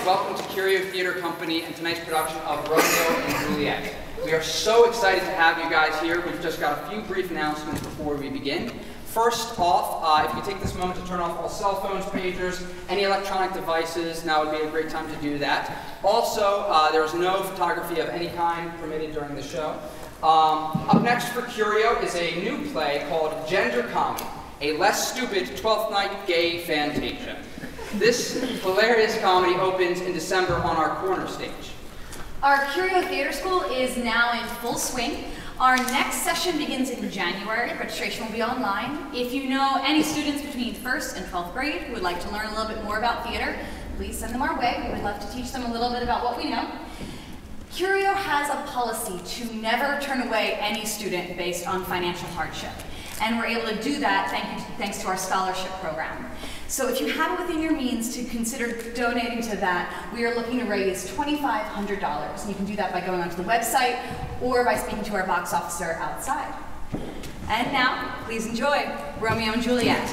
and welcome to Curio Theater Company and tonight's production of Romeo and Juliet. We are so excited to have you guys here. We've just got a few brief announcements before we begin. First off, if you take this moment to turn off all cell phones, pagers, any electronic devices, now would be a great time to do that. Also, there is no photography of any kind permitted during the show. Up next for Curio is a new play called Gender Comedy, a less stupid 12th Night Gay Fantasia. This hilarious comedy opens in December on our corner stage. Our Curio Theater School is now in full swing. Our next session begins in January. Registration will be online. If you know any students between 1st and 12th grade who would like to learn a little bit more about theater, please send them our way. We would love to teach them a little bit about what we know. Curio has a policy to never turn away any student based on financial hardship. And we're able to do that thanks to our scholarship program. So if you have it within your means to consider donating to that, we are looking to raise $2,500. And you can do that by going onto the website or by speaking to our box officer outside. And now, please enjoy Romeo and Juliet.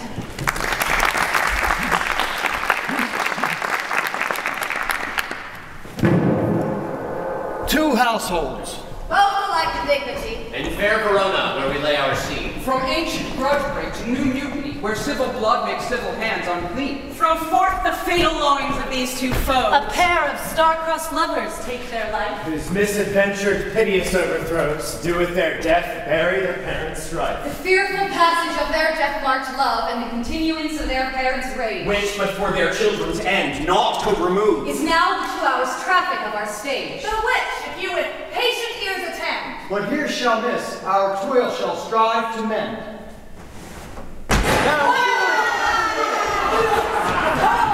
Two households. Both alike in dignity. And fair Verona, where we lay our seed. From ancient grudge break to new mutiny, where civil blood makes civil hands unclean. From forth the fatal loins of these two foes. A pair of star-crossed lovers take their life. Whose misadventured, piteous overthrows do with their death bury their parents' strife. The fearful passage of their death-marked love and the continuance of their parents' rage, which but for their children's end naught could remove, is now the 2 hours traffic of our stage. The which, if you with patient ears attend, What here shall miss, our toil shall strive to mend.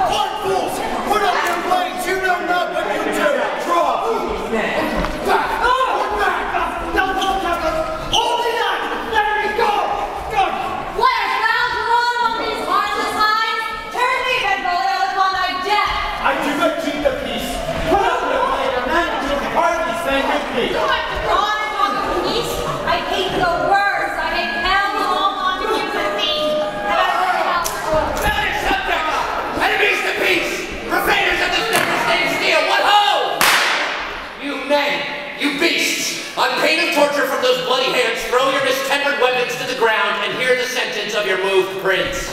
What fools! Put up your blades! You know not what you do! Draw! Back! Hold it up! Let me go! Go! Clair, bound to run among these heartless hinds, turn me, Benvolio, upon thy death! I do but keep the peace! Put up your blade, and then you can hardly stand with me! You want to draw upon the peace? I hate the words, I hate hell, all on to you and me! Enemies to peace! Profaners of this never-stained steel! What ho! You men! You beasts! On pain of torture from those bloody hands, throw your mistempered weapons to the ground and hear the sentence of your moved prince.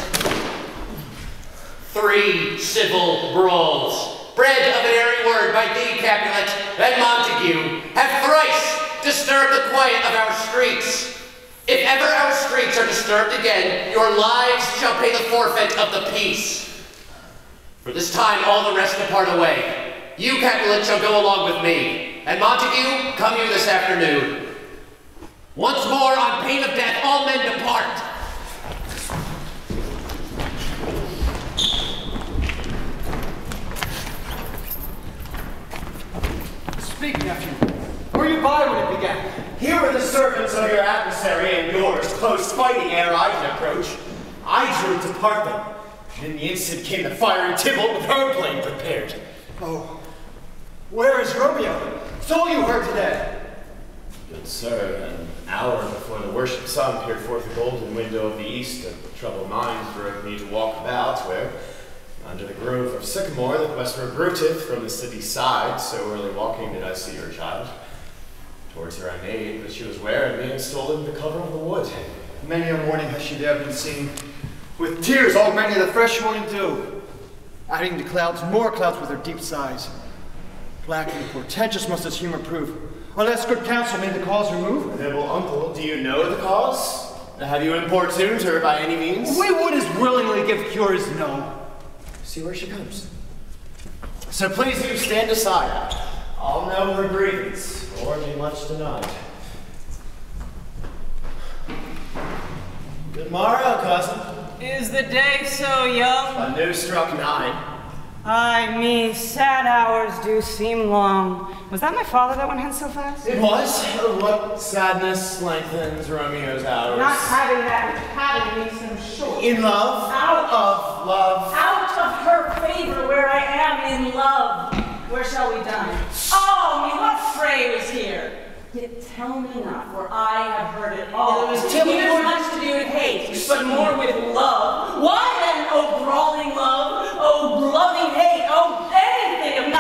3 civil brawls, bred of an airy word by thee, Capulet, and Montague, have thrice disturbed the quiet of our streets. If ever our streets are disturbed again, your lives shall pay the forfeit of the peace. For this time all the rest depart away. You, Capulet, shall go along with me, and Montague, come you this afternoon. Once more, on pain of death, all men depart. Speak, nephew. Were you by when it began? Here were the servants of your adversary and yours, close fighting ere I can approach. I drew to part them. And in the instant came the fiery Tybalt with her blade prepared. Oh, where is Romeo? So you heard today. Good sir, an hour before the worship sun peered forth the golden window of the east, a troubled mind drove me to walk about where, under the grove of sycamore that westward rooteth from the city's side, so early walking did I see your child. Towards her I made, but she was ware of me and stolen the cover of the wood. Many a morning has she there been seen, with tears augmenting the fresh morning dew, adding to clouds more clouds with her deep sighs. Black and portentous must this humor prove, unless good counsel made the cause remove. Noble uncle, do you know the cause? Have you importuned her by any means? We would as willingly give cures no. See where she comes. So please you stand aside. I'll know her grievance, or be much denied. Good morrow, cousin. Is the day so young? A new struck 9. Ay me, sad hours do seem long. Was that my father that went hence so fast? It was. What sadness lengthens Romeo's hours? Not having that which having makes them short. In love? Out of love. Out of her favor where I am in love. Where shall we dine? Oh, me, what fray was here? Yet tell me not, for I have heard it all. It was Tybalt. Here's much to do with hate, but more with love. Why then, oh brawling love, oh loving hate, oh anything of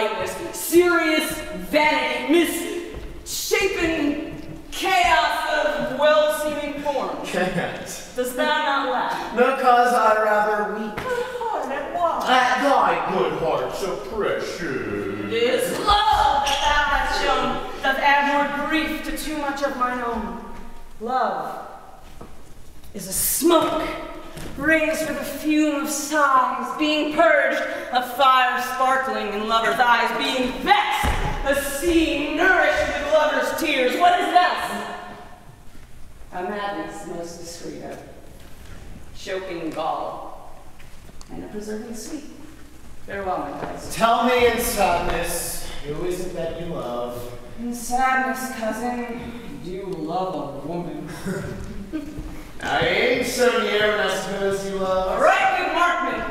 lightness, serious vanity, misshapen chaos of well-seeming forms. Can't. Dost thou not laugh? No, cause I rather weep. Good heart, at what? At thy good heart so precious. This love that thou hast shown doth add more grief to too much of mine own. Love is a smoke raised with a fume of sighs, being purged, a fire sparkling in lovers' eyes, being vexed, a sea nourished with lovers' tears. What is thus? A madness most discreet, a choking gall, and a preserving sweet. Farewell, my guys. Tell me in sadness, who is it that you love? In sadness, cousin, do you love a woman? I ain't so near, and I suppose you love. All right, good markman.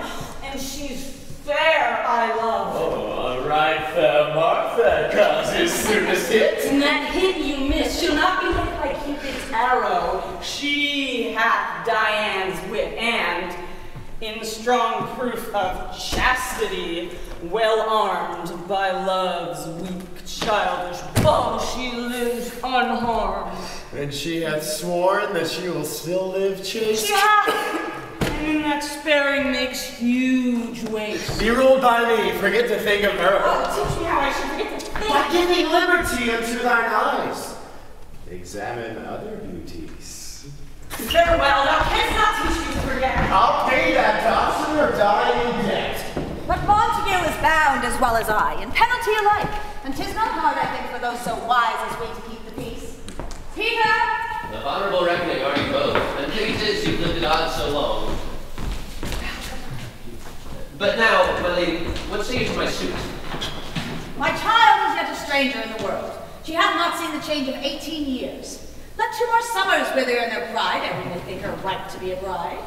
And she's fair, I love. Oh, all right, fair Martha comes his soonest hit. And that hit you miss, she'll not be hit by Cupid's arrow. She hath Diane's wit, and in strong proof of chastity, well armed by love's weak, childish bow, she lives unharmed. And she hath sworn that she will still live chaste. She hath, and in that sparing makes huge waste. Be ruled by me, forget to think of her. Oh, teach me how I should forget to think. By giving liberty unto thine eyes. Examine other beauties. Farewell, thou canst not teach me to forget. I'll pay that dachshund or die in debt. But Montague is bound as well as I, in penalty alike. And 'tis not hard, I think, for those so wise as we to keep the peace. Peter! Of honorable reckoning are you both, and pity 'tis you've lived at odds so long. But now, my lady, what say you to my suit? My child is yet a stranger in the world. She hath not seen the change of 18 years. Let 2 more summers wither in their pride, and we may think her ripe to be a bride.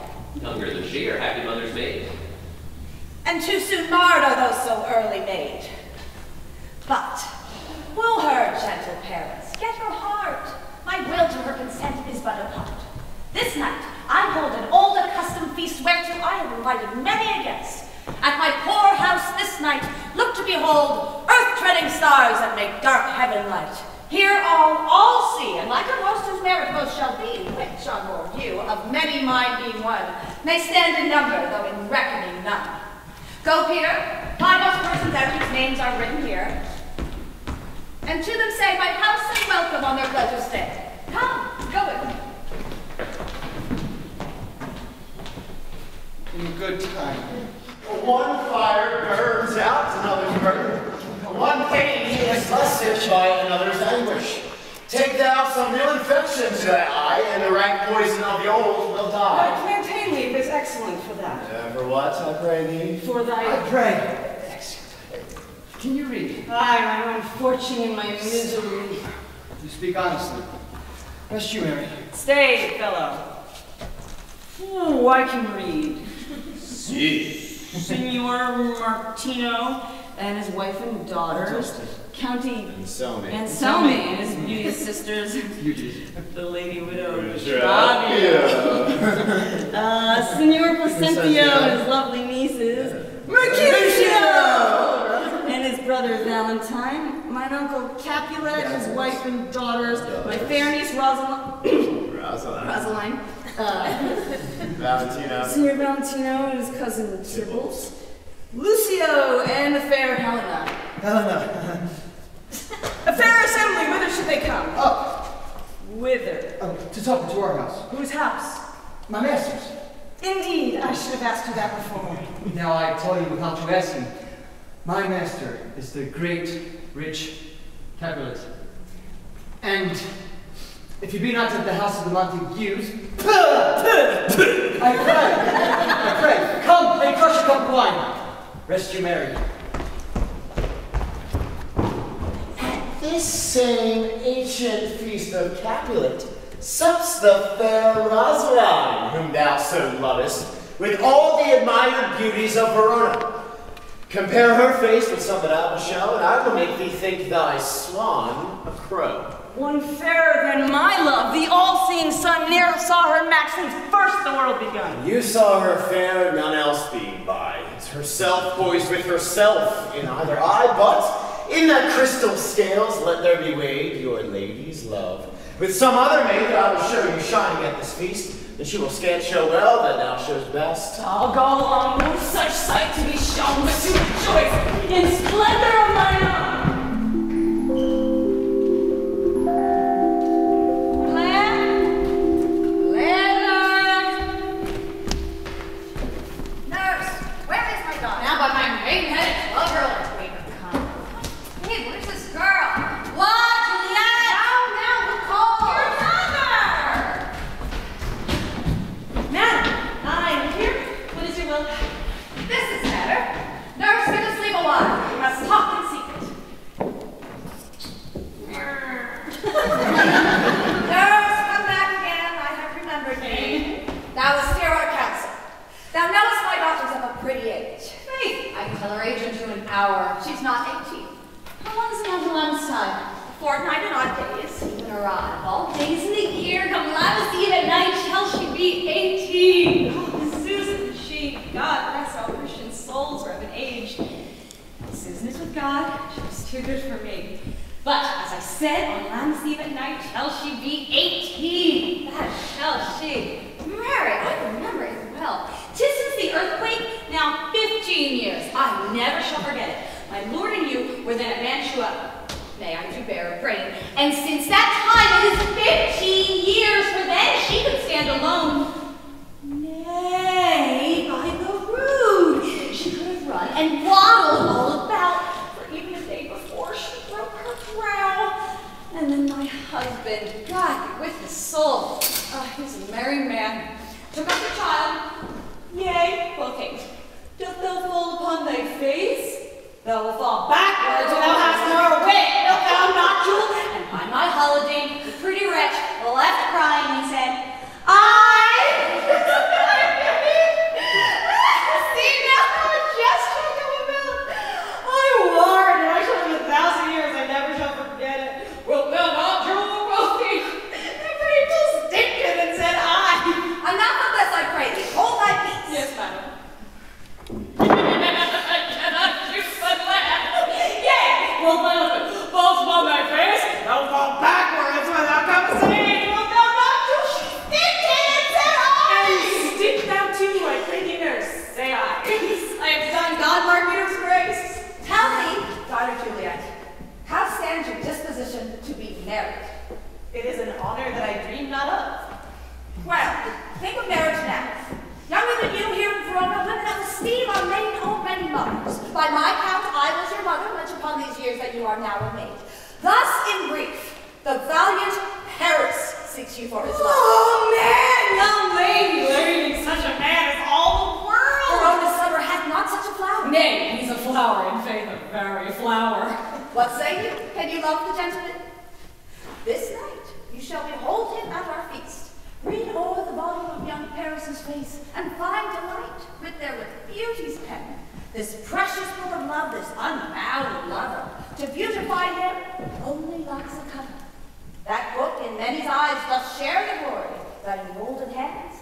Younger than she, her happy mother's maid. And too soon marred are those so early made. But woo her, gentle parents, get her heart. My will to her consent is but a part. This night I hold an old accustomed feast whereto I have invited many a guest. At my poor house this night look to behold earth-treading stars that make dark heaven light. Here all see, and like a host whose merit most shall be, which on more view, of many mine being one, may stand in number, though in reckoning none. Go, Peter, find those persons out whose names are written here, and to them say my house and welcome on their pleasure stay. Come, go with me. In good time. One fire burns out, another's burn. One pain is lessened by another's anguish. Take thou some new infection to thy eye, and the rank poison of the old will die. Plantain leaf is excellent for that. For what, I pray thee? For thy... I pray. Excellent. Can you read? Aye, my own fortune and my misery. You speak honestly. Rest you, Mary. Stay, fellow. Oh, I can read. See. Signor Martino and his wife and daughters, County Anselmi and his beauteous sisters, the lady widow Fabio, Signor Placentio and his lovely nieces, Mercutio, and his brother Valentine, my uncle Capulet, his wife and daughters, my fair niece Rosaline, Valentino, Signor Valentino and his cousin Tibbles, Lucio and the fair Helena. Helena. A fair assembly, whither should they come? Up. Whither? To talk to our house. Whose house? My master's. Indeed, I should have asked you that before. Now I tell you without you asking. My master is the great, rich Capulet. And if you be not at the house of the Montagues, I pray, come and crush a cup of wine. Rest you merry. At this same ancient feast of Capulet sups the fair Rosaline, whom thou so lovest, with all the admired beauties of Verona. Compare her face with some that I will show, and I will make thee think thy swan a crow. One fairer than my love, the all-seeing sun ne'er saw her match since first the world begun. You saw her fair, none else being by. herself poised with herself in either eye, but in that crystal scales let there be weighed your lady's love. With some other maid that I will show you shining at this feast, that she will scant show well, that now shows best. I'll go along, no such sight to be shown, but to rejoice in splendor of mine own. She's not 18. How long is it until lunchtime? A fortnight and odd days. Even a rod. All days in the year, come Lammas Eve at night, shall she be 18. Oh, Susan, she, God bless all Christian souls who are of an age. Susan is with God, she was too good for me. But, as I said, on Lammas Eve at night, shall she be 18. That shall she. Mary, I remember it well. 'Tis since the earthquake, now 15 years. I never shall forget it. My lord and you were then at Mantua. Nay, I do bear a brain. And since that time, it is 15 years, for then she could stand alone. Nay, by the rood, she could have run and waddled all about, for even a day before she broke her brow. And then my husband, God with his soul, he's a merry man, took up the child. Yea, quoth he, doth thou fall upon thy face? Thou wilt fall backwards, and thou hast nor wit, wilt thou not, Jewel? And by my holiday, the pretty wretch left crying and said, see now how a gesture come about. I warrant, and I shall live 1,000 years, I never shall forget it. Wilt thou not, Jewel, quoth he? The people stinked and said, enough of this, I pray thee, hold thy peace. Yes, madam. Well, falls upon thy face, thou fall backwards when thou comest to me. Wilt thou not do? She sticked it and said, and stick thou too, I pray thee, nurse, say I. I have done God Margaret's grace. Tell me, daughter Juliet, how stands your disposition to be married? It is an honor that I dream not of. Well, think of marriage now. Younger than you here in Verona, women of esteem are made already mothers. By my count, I was your mother much upon these years that you are now a maid. Thus, in brief, the valiant Paris seeks you for his love. Oh, man, young lady, such a man is all the world. Verona's summer hath not such a flower. Nay, he's a flower, in faith, a very flower. What say you? Can you love the gentleman? This night, you shall behold him at our feast. Read over the volume of young Paris's face, and find delight writ there with beauty's pen. This precious book of love, this unbound lover, to beautify him, only lacks a cover. That book in many's eyes doth share the glory, that in golden hands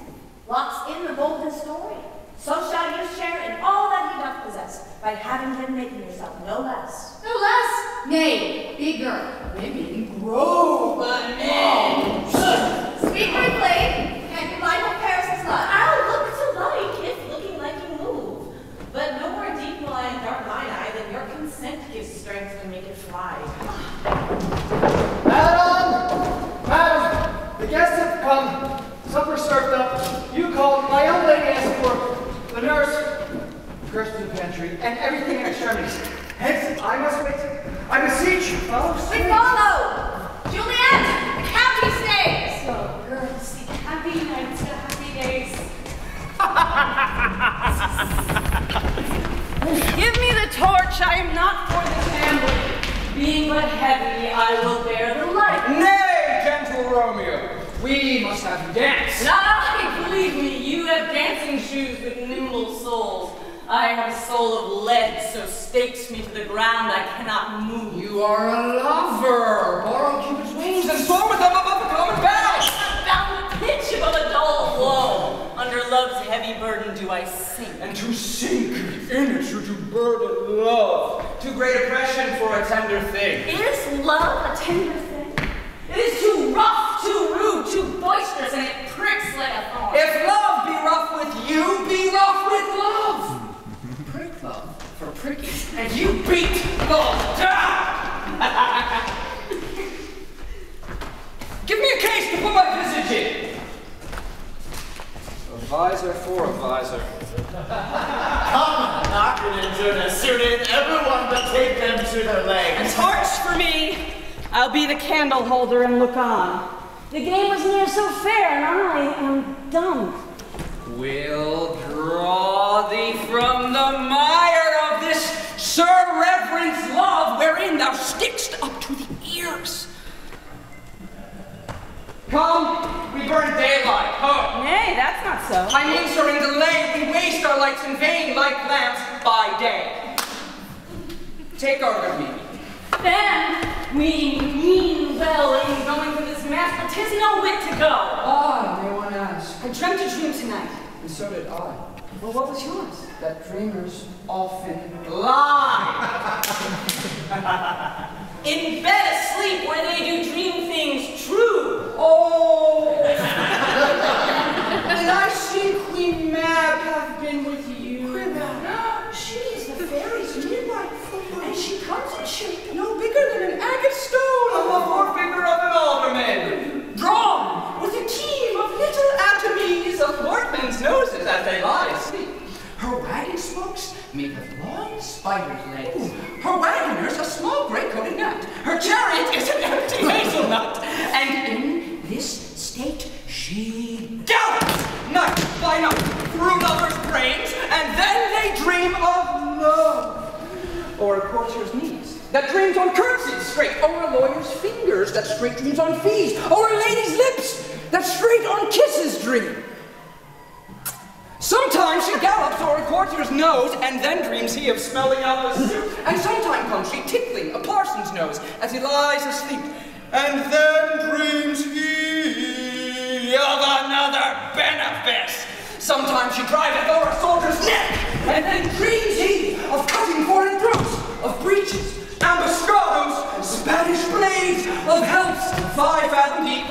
locks in the golden story. So shall you share in all that he doth possess, by having him making yourself no less. No less, nay, bigger. Women grow, but men. Speak quickly. Can you light up Paris's love? I'll look to like, if looking like you move. But no more deep will I dark mine eye than your consent gives strength to make it fly. Madam, the guests have come. Supper served up. You called. My own lady asked for the nurse, Krista in the pantry, and everything in extremities. Hence, I must wait. I beseech you, folks. We follow. Juliet, the county stays. So, girls, happy nights, happy days. Give me the torch, I am not for the family. Being but heavy, I will bear the light. Nay, gentle Romeo, we must have you dance. Aye, believe me, you have dancing shoes with nimble soles. I have a soul of lead, so stakes me to the ground I cannot move. You are a lover. Borrow Cupid's wings and soar with them above the common battle. Down the pitch above a dull blow. I under love's heavy burden do I sink. And to sink in it should you burden love. Too great oppression for a tender thing. Is love a tender thing? It is too rough, too rude, too boisterous, and it pricks like a thorn. If love be rough with you, be rough with love. Prick love for pricky, and you beat love down. Give me a case to put my visage in. A visor for a visor. Come, knocking into the suited, everyone but take them to their legs. A torch for me. I'll be the candle holder and look on. The game was near so fair, and I am dumb. We'll draw thee from the mire of this Sir Reverend's love, wherein thou stickst up to the ears. Come, we burn daylight, ho! Nay, that's not so. I mean, sir, in delay, we waste our lights in vain, like lamps by day. Take our good meaning. Then we mean well in going to this mass, but 'tis no wit to go. Ah, may one ask. I dreamt a dream tonight. And so did I. Well, what was yours? That dreamers often lie. In bed asleep where they do dream things true. Oh! Did I see Queen Mab have been with you? Queen Mab? She is the fairy's midnight footman, and she comes in shape no bigger than an agate stone Of the forefinger of an alderman, drawn with a team of little atomies of workmen's noses as they lie asleep. Her wagon spokes made of long spider's legs. Her wagoner's a small gray-coated gnat. Her chariot is an empty hazelnut. And in this state she gallops night by night through lovers' brains, and then they dream of love. Or a courtier's knees that dreams on curtsies straight, or a lawyer's fingers that straight dreams on fees, or a lady's lips that straight on kisses dream. Sometimes she gallops o'er a courtier's nose, and then dreams he of smelling out the soup. And sometimes comes she tickling a parson's nose as he lies asleep, and then dreams he of another benefice. Sometimes she driveth o'er a soldier's neck, and then dreams he of cutting foreign throats, of breaches, ambuscados, Spanish blades, of helps 5 fathom deep.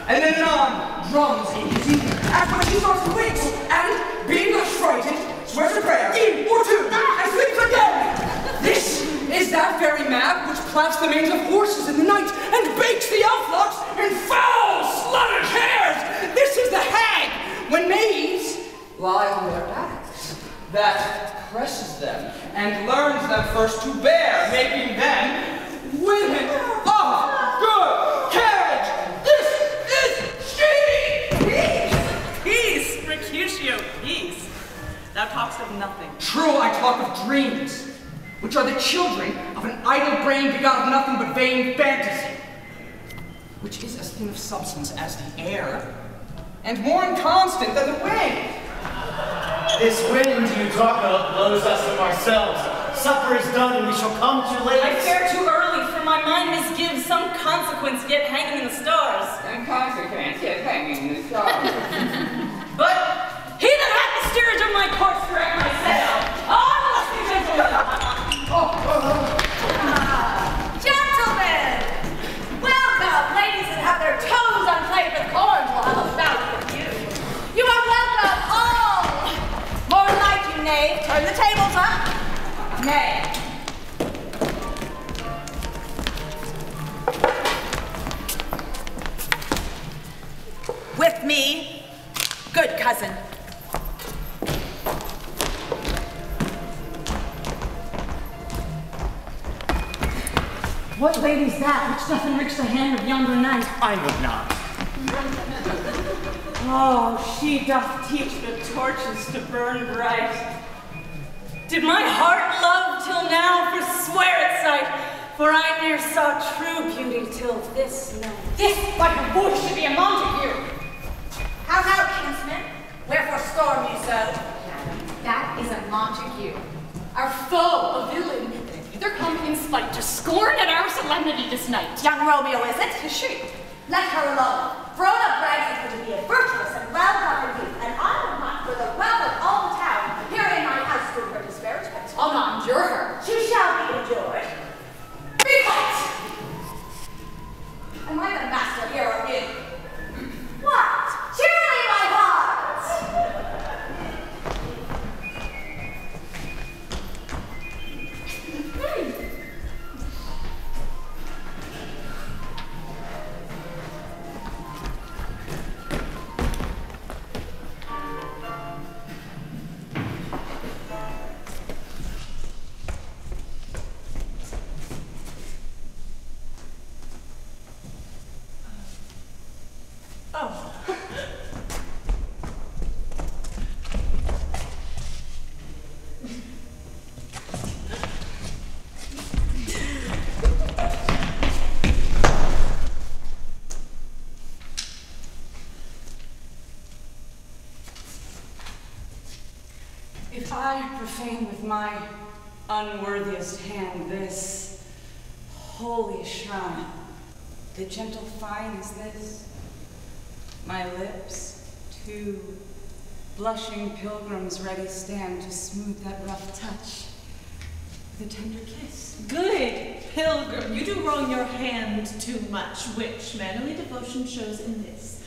And then anon drums in his ear, at which he starts to wake, and, being less frightened, swears a prayer, in or two, and sleeps again. This is that very Mab which plants the manes of horses in the night, and bakes the elf-locks in foul, sluttish hairs. This is the hag, when maids lie on their backs, that presses them, and learns them first to bear, making them women of good carriage. Peace, Mercutio, peace. Thou talkst of nothing. True, I talk of dreams, which are the children of an idle brain begot of nothing but vain fantasy, which is as thin of substance as the air, and more inconstant than the wind. This wind you talk of blows us from ourselves. Supper is done and we shall come too late. I fare too early, for my mind misgives some consequence yet hanging in the stars. And consequence yet hanging in the stars. But he that hath the steerage of my course direct my sail. On, lusty gentlemen! Gentlemen! Welcome! Ladies that have their toes unplayed with corns will have a bout with you. You are welcome, all! More light, you knave. Turn the tables up. Nay. With me, good cousin. What lady's that which doth enrich the hand of yonder knight? I would not. Oh, she doth teach the torches to burn bright. Did my heart love till now forswear its sight? For I ne'er saw true beauty till this night. This, by her voice, should be a Montague. How now, kinsman? Wherefore storm you so? That is a Montague, our foe, a villain, that hath hither come in spite to scorn at our solemnity this night. Young Romeo, is it? 'Tis she. Let her alone. Grown-up Rags is going to be a virtuous and well-governed youth, and I will not for the wealth of all the town here in my house through her disparagement. I'll not endure her. She shall be endured. Be quiet! Am I the master here or you? What? Surely my heart! If I profane with my unworthiest hand this holy shrine, the gentle fine is this, my lips, two blushing pilgrims ready stand to smooth that rough touch with a tender kiss. Good pilgrim, you do wrong your hand too much, which manly devotion shows in this.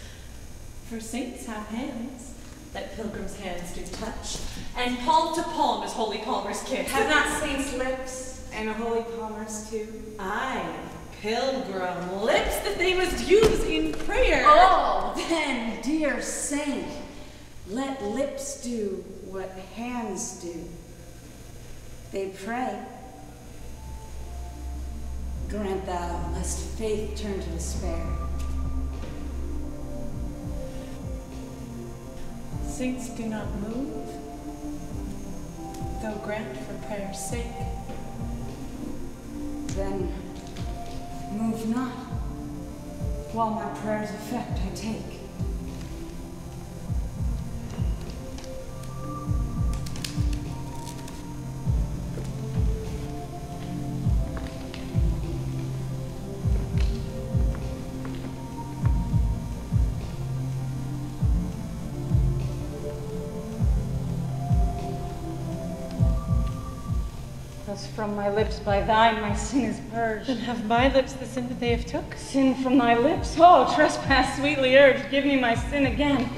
For saints have hands that pilgrims' hands do touch, and palm to palm is holy palmers kiss. Have not saints' lips and holy palmers too? Aye, pilgrim lips that they must use in prayer. Oh, then, dear saint, let lips do what hands do. They pray. Grant thou, lest faith turn to despair. Saints do not move, though grant for prayer's sake. Then move not, while my prayer's effect I take. Thus from my lips by thine my sin is purged. And have my lips the sin that they have took? Sin from thy lips? Oh, trespass sweetly urged, give me my sin again.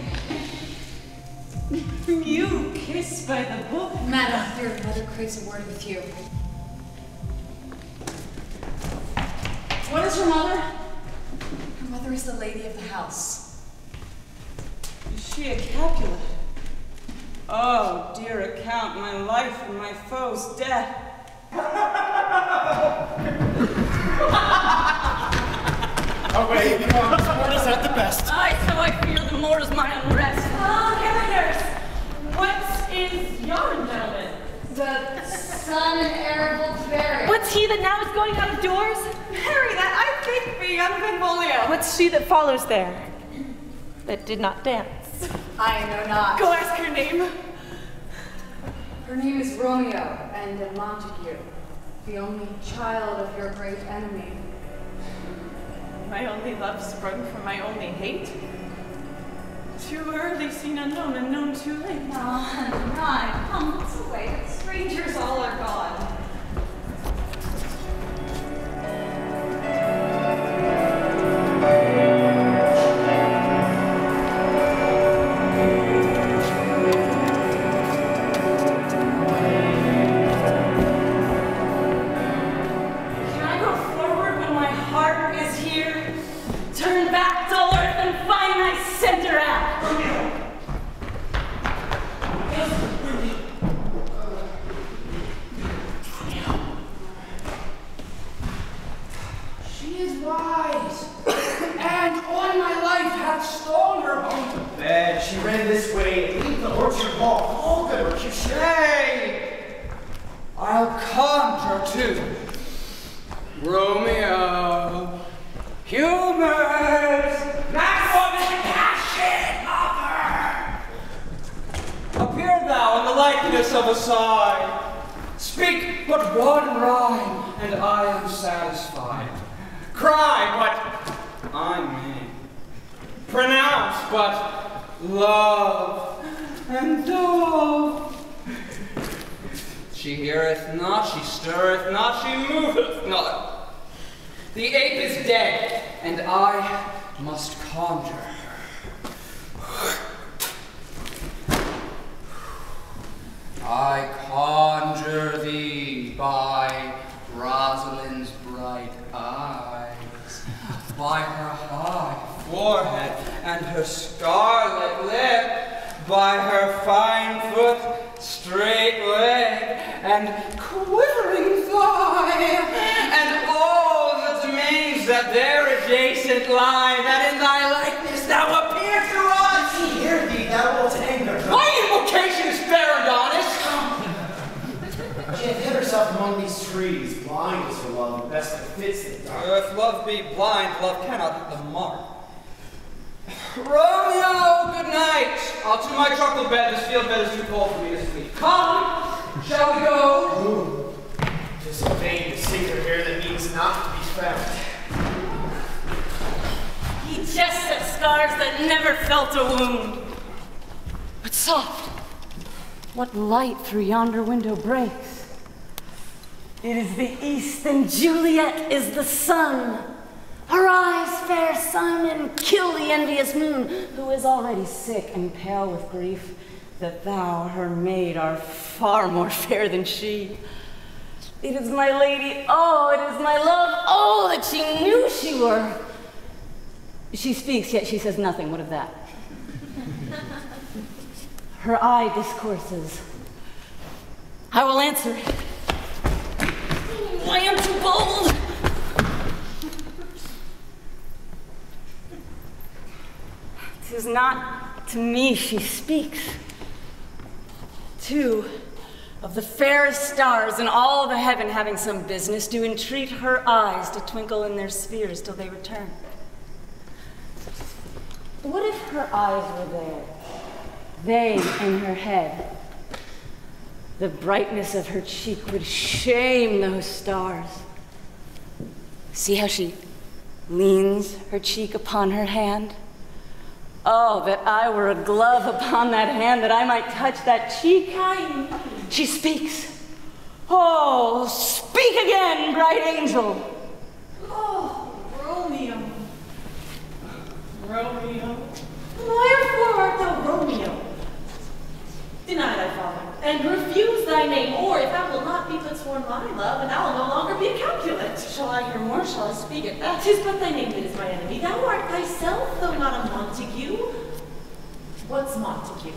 You kiss by the book. Madam, your mother craves a word with you. What is her mother? Her mother is the lady of the house. Is she a Capulet? Oh, dear account, my life and my foe's death. Away comes what is at the best. Aye, so I fear the more is my unrest. Ah, governors! What is yon gentleman? The son and heir of Voltaire. What's he that now is going out of doors? Marry, that I think be young Benvolio. What's she that follows there? That did not dance. I know not. Go ask her name. Her name is Romeo and a Montague, the only child of your great enemy. My only love sprung from my only hate. Too early seen unknown and known too late. Nine months away, the strangers all are gone. She ran this way, leave the orchard hall. Oh, good work, you Hey! I'll conjure too. Romeo. Humors! That woman passion of her! Appear thou in the likeness of a sigh. Speak but one rhyme, and I am satisfied. Cry, but I may pronounce but love and dove. She heareth not, she stirreth not, she moveth not. The ape is dead, and I must conjure her. I conjure thee by Rosalind's bright eyes, by her high forehead and her scarlet lip, by her fine foot, straight leg, and quivering thigh, and all the domains that there adjacent lie, that in thy likeness thou appear to us. Hear thee, thou wilt anger her. My invocation is fair and honest. She hath hid herself among these trees, blind is her love, and best befits the dark. If love be blind, love cannot hit the mark. Romeo, good night. I'll to my truckle bed. This field bed is too cold for me to sleep. Come, shall we go? Ooh, 'tis in vain to seek her here that means not to be found. He jests at scars that never felt a wound. But soft, what light through yonder window breaks? It is the east, and Juliet is the sun. Arise, fair sun, and kill the envious moon, who is already sick and pale with grief, that thou, her maid, art far more fair than she. It is my lady, oh, it is my love, oh, that she knew she were. She speaks, yet she says nothing. What of that? Her eye discourses. I will answer it. I am too bold. 'Tis not to me she speaks. Two of the fairest stars in all the heaven, having some business, do entreat her eyes to twinkle in their spheres till they return. What if her eyes were there, they in her head? The brightness of her cheek would shame those stars. See how she leans her cheek upon her hand? Oh, that I were a glove upon that hand, that I might touch that cheek. She speaks. Oh, speak again, bright angel. Oh, Romeo. Romeo. Wherefore art thou Romeo? Deny thy father, and refuse thy name, or if thou wilt not be but sworn my love, and thou wilt no longer be a Capulet. Shall I hear more? Shall I speak at that? 'Tis but thy name that is my enemy. Thou art thyself, though not a Montague. What's Montague?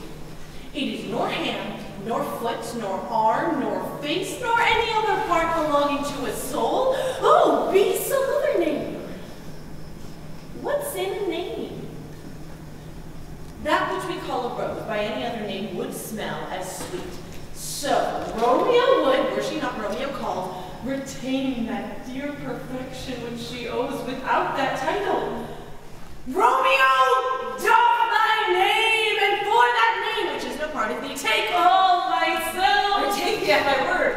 It is nor hand, nor foot, nor arm, nor face, nor any other part belonging to a soul. Oh, be some other name. What's in a name? That which we call a rose by any other name would smell as sweet. So Romeo would, were she not Romeo called, retain that dear perfection which she owes without that title. Romeo, doff thy name, and for that name, which is no part of thee, take all thyself. Or take thee at my word.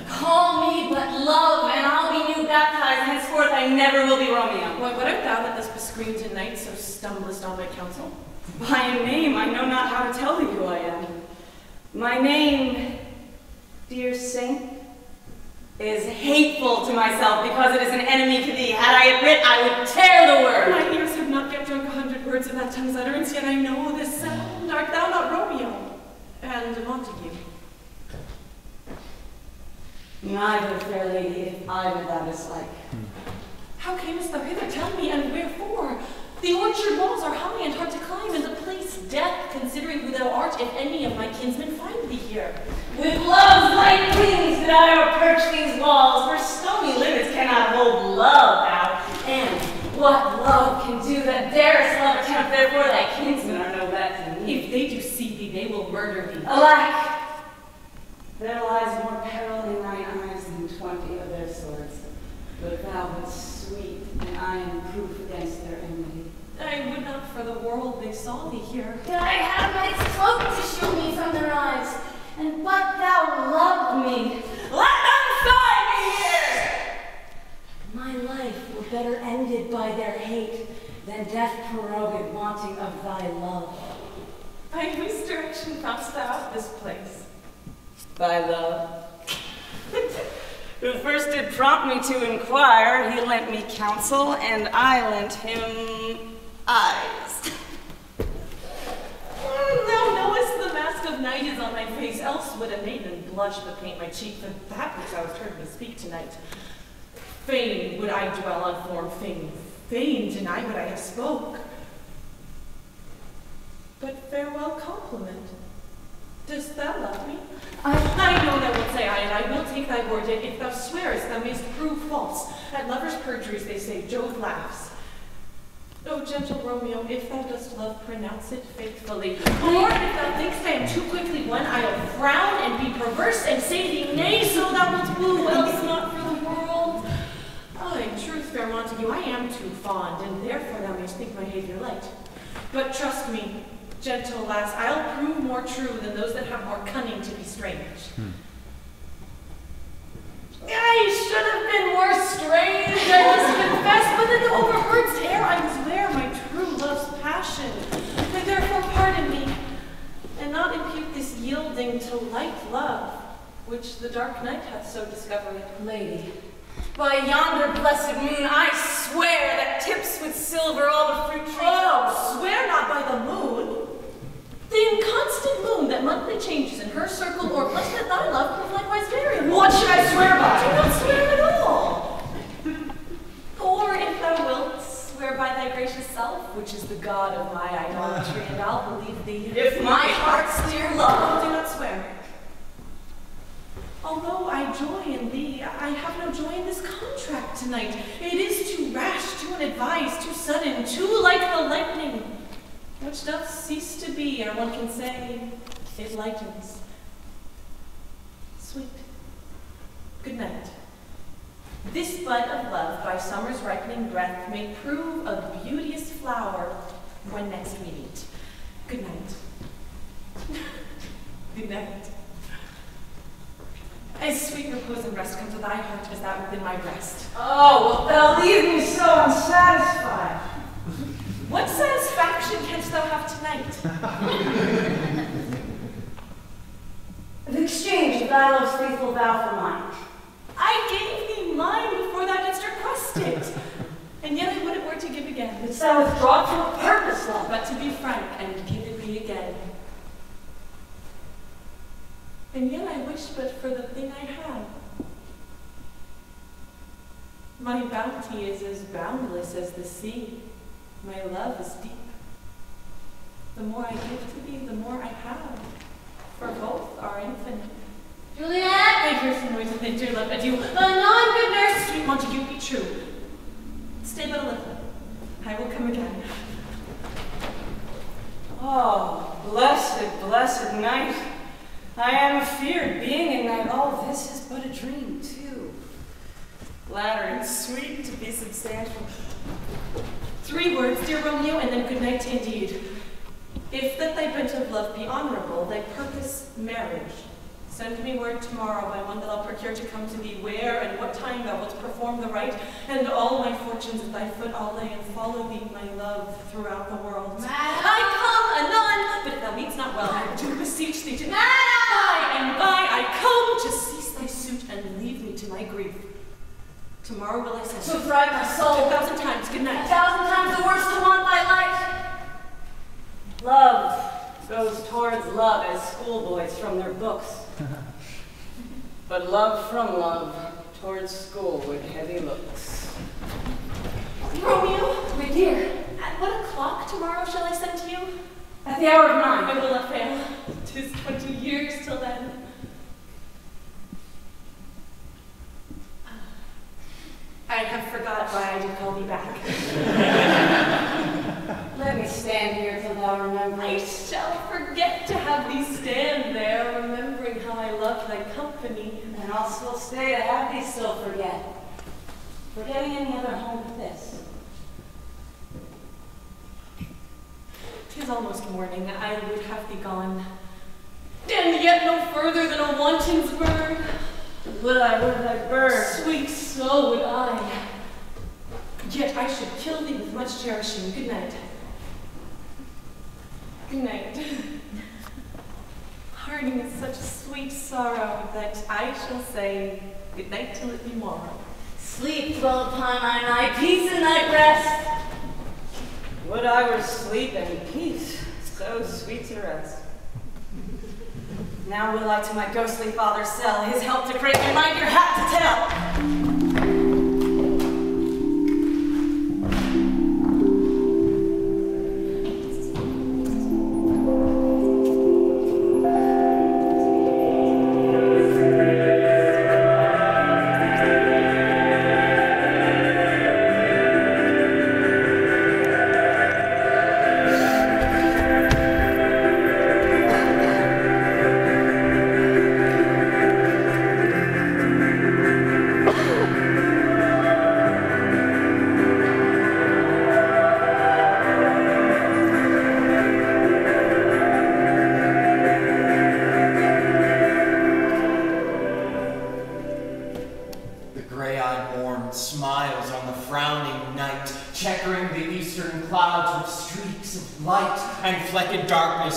Call me but love, and I'll be new baptized. Henceforth I never will be Romeo. What art thou that thus bescreamed tonight, so stumblest on my counsel? By a name, I know not how to tell thee who I am. My name, dear saint, is hateful to myself because it is an enemy to thee. Had I it writ, I would tear the word. My ears have not yet drunk 100 words of that tongue's utterance, yet I know this sound. Art thou not Romeo and a Montague? Neither, fair lady, if either thou dislike. How camest thou hither? Tell me, and wherefore? The orchard walls are high and hard to climb, and the place death, considering who thou art, if any of my kinsmen find thee here. With love's light wings did I approach these walls, for stony limits cannot hold love out. And what love can do that darest love attempt, therefore thy kinsmen are no that to me. If they do see thee, they will murder thee. Alack! There lies more peril in thine eyes than 20 of their swords. But thou wast sweet, and I am proof against their enmity. I would not for the world they saw thee here. I have my cloak to shield me from their eyes, and but thou loved me. Let them find me here! My better ended by their hate than death prorogued wanting of thy love. By whose direction comest thou this place? By love. Who first did prompt me to inquire, he lent me counsel, and I lent him eyes. Thou knowest the mask of night is on my face, else would a maiden blush but paint my cheek for that which thou hast heard me speak tonight. Fain would I dwell on form, fain deny what I have spoke. But farewell compliment. Dost thou love me? I know thou wilt say aye, and I will take thy word, yet if thou swearest, thou mayst prove false. At lovers' perjuries, they say, Jove laughs. O gentle Romeo, if thou dost love, pronounce it faithfully. Or if thou thinkst I am too quickly won, I'll frown and be perverse and say thee nay, so thou wilt woo, else not for the world. Ah, in truth, fair Montague, I am too fond, and therefore thou mayst think my behavior light. But trust me, gentle lass, I'll prove more true than those that have more cunning to be strange. I should have been more strange, I must confess, but in the overheard's air I was ware my true love's passion. I therefore pardon me, and not impute this yielding to light love, which the dark night hath so discovered. Lady, by yonder blessed moon, I swear that tips with silver all the fruit trees. Oh, swear not by the moon. The inconstant moon that monthly changes in her circle, or bless that thy love prove likewise variable. What should I swear by? Do not swear at all. Or if thou wilt, swear by thy gracious self, which is the god of my idolatry, and I'll believe thee. If my heart's dear love. Do not swear. Although I joy in thee, I have no joy in this contract tonight. It is too rash, too unadvised, too sudden, too like the lightning, which doth cease to be, ere one can say, it lightens. Sweet, good night. This bud of love, by summer's ripening breath, may prove a beauteous flower when next we meet. Good night. Good night. As sweet repose and rest come to thy heart as that within my breast. Oh, wilt thou leave me so unsatisfied? What satisfaction canst thou have tonight? The exchange of thy love's faithful vow for mine. I gave thee mine before thou didst request it. And yet I would it were to give again. Didst thou withdraw from a purpose, love? But to be frank and give it thee again. And yet I wish but for the thing I have. My bounty is as boundless as the sea. My love is deep. The more I give to thee, the more I have. For both are infinite. Juliet! I hear some noise within, dear love, adieu. Non, good nurse, sweet Montague, be true. Stay but a little. I will come again. Oh, blessed, blessed night. I am afeard, being in night, all this is but a dream, too. Flattering, sweet to be substantial. 3 words, dear Romeo, and then good night indeed. If that thy bent of love be honorable, thy purpose marriage, send me word tomorrow by one that I'll procure to come to thee, where and what time thou wilt perform the rite, and all my fortunes at thy foot I'll lay, and follow thee, my love, throughout the world. Madam! I come anon, but if thou meetst not well, I do beseech thee to by and by I come to cease thy suit and leave me to my grief. Tomorrow will I send To fright my soul. 1,000 times good night. 1,000 times the worse to want thy light. Love goes towards love as schoolboys from their books. But love from love towards school with heavy looks. Romeo, My dear, at what o'clock tomorrow shall I send to you? at the hour of 9. I will not fail. 'Tis 20 years till then. I have forgot why I did call thee back. Let me stand here till thou remember. I shall forget to have thee stand there, remembering how I loved thy company. And I'll still stay to have thee still forget. Forgetting any other home but this. 'Tis almost morning, I would have thee gone. And yet no further than a wanton's bird. Would I were thy bird. Sweet, so would I. Yet I should kill thee with much cherishing. Good night. Good night. Parting is such a sweet sorrow that I shall say good night till it be morrow. Sleep dwell upon our night, peace and night rest. Would I were asleep and peace, so sweet to rest. Now will I to my ghostly father sell his help to crave and mind your hat to tell.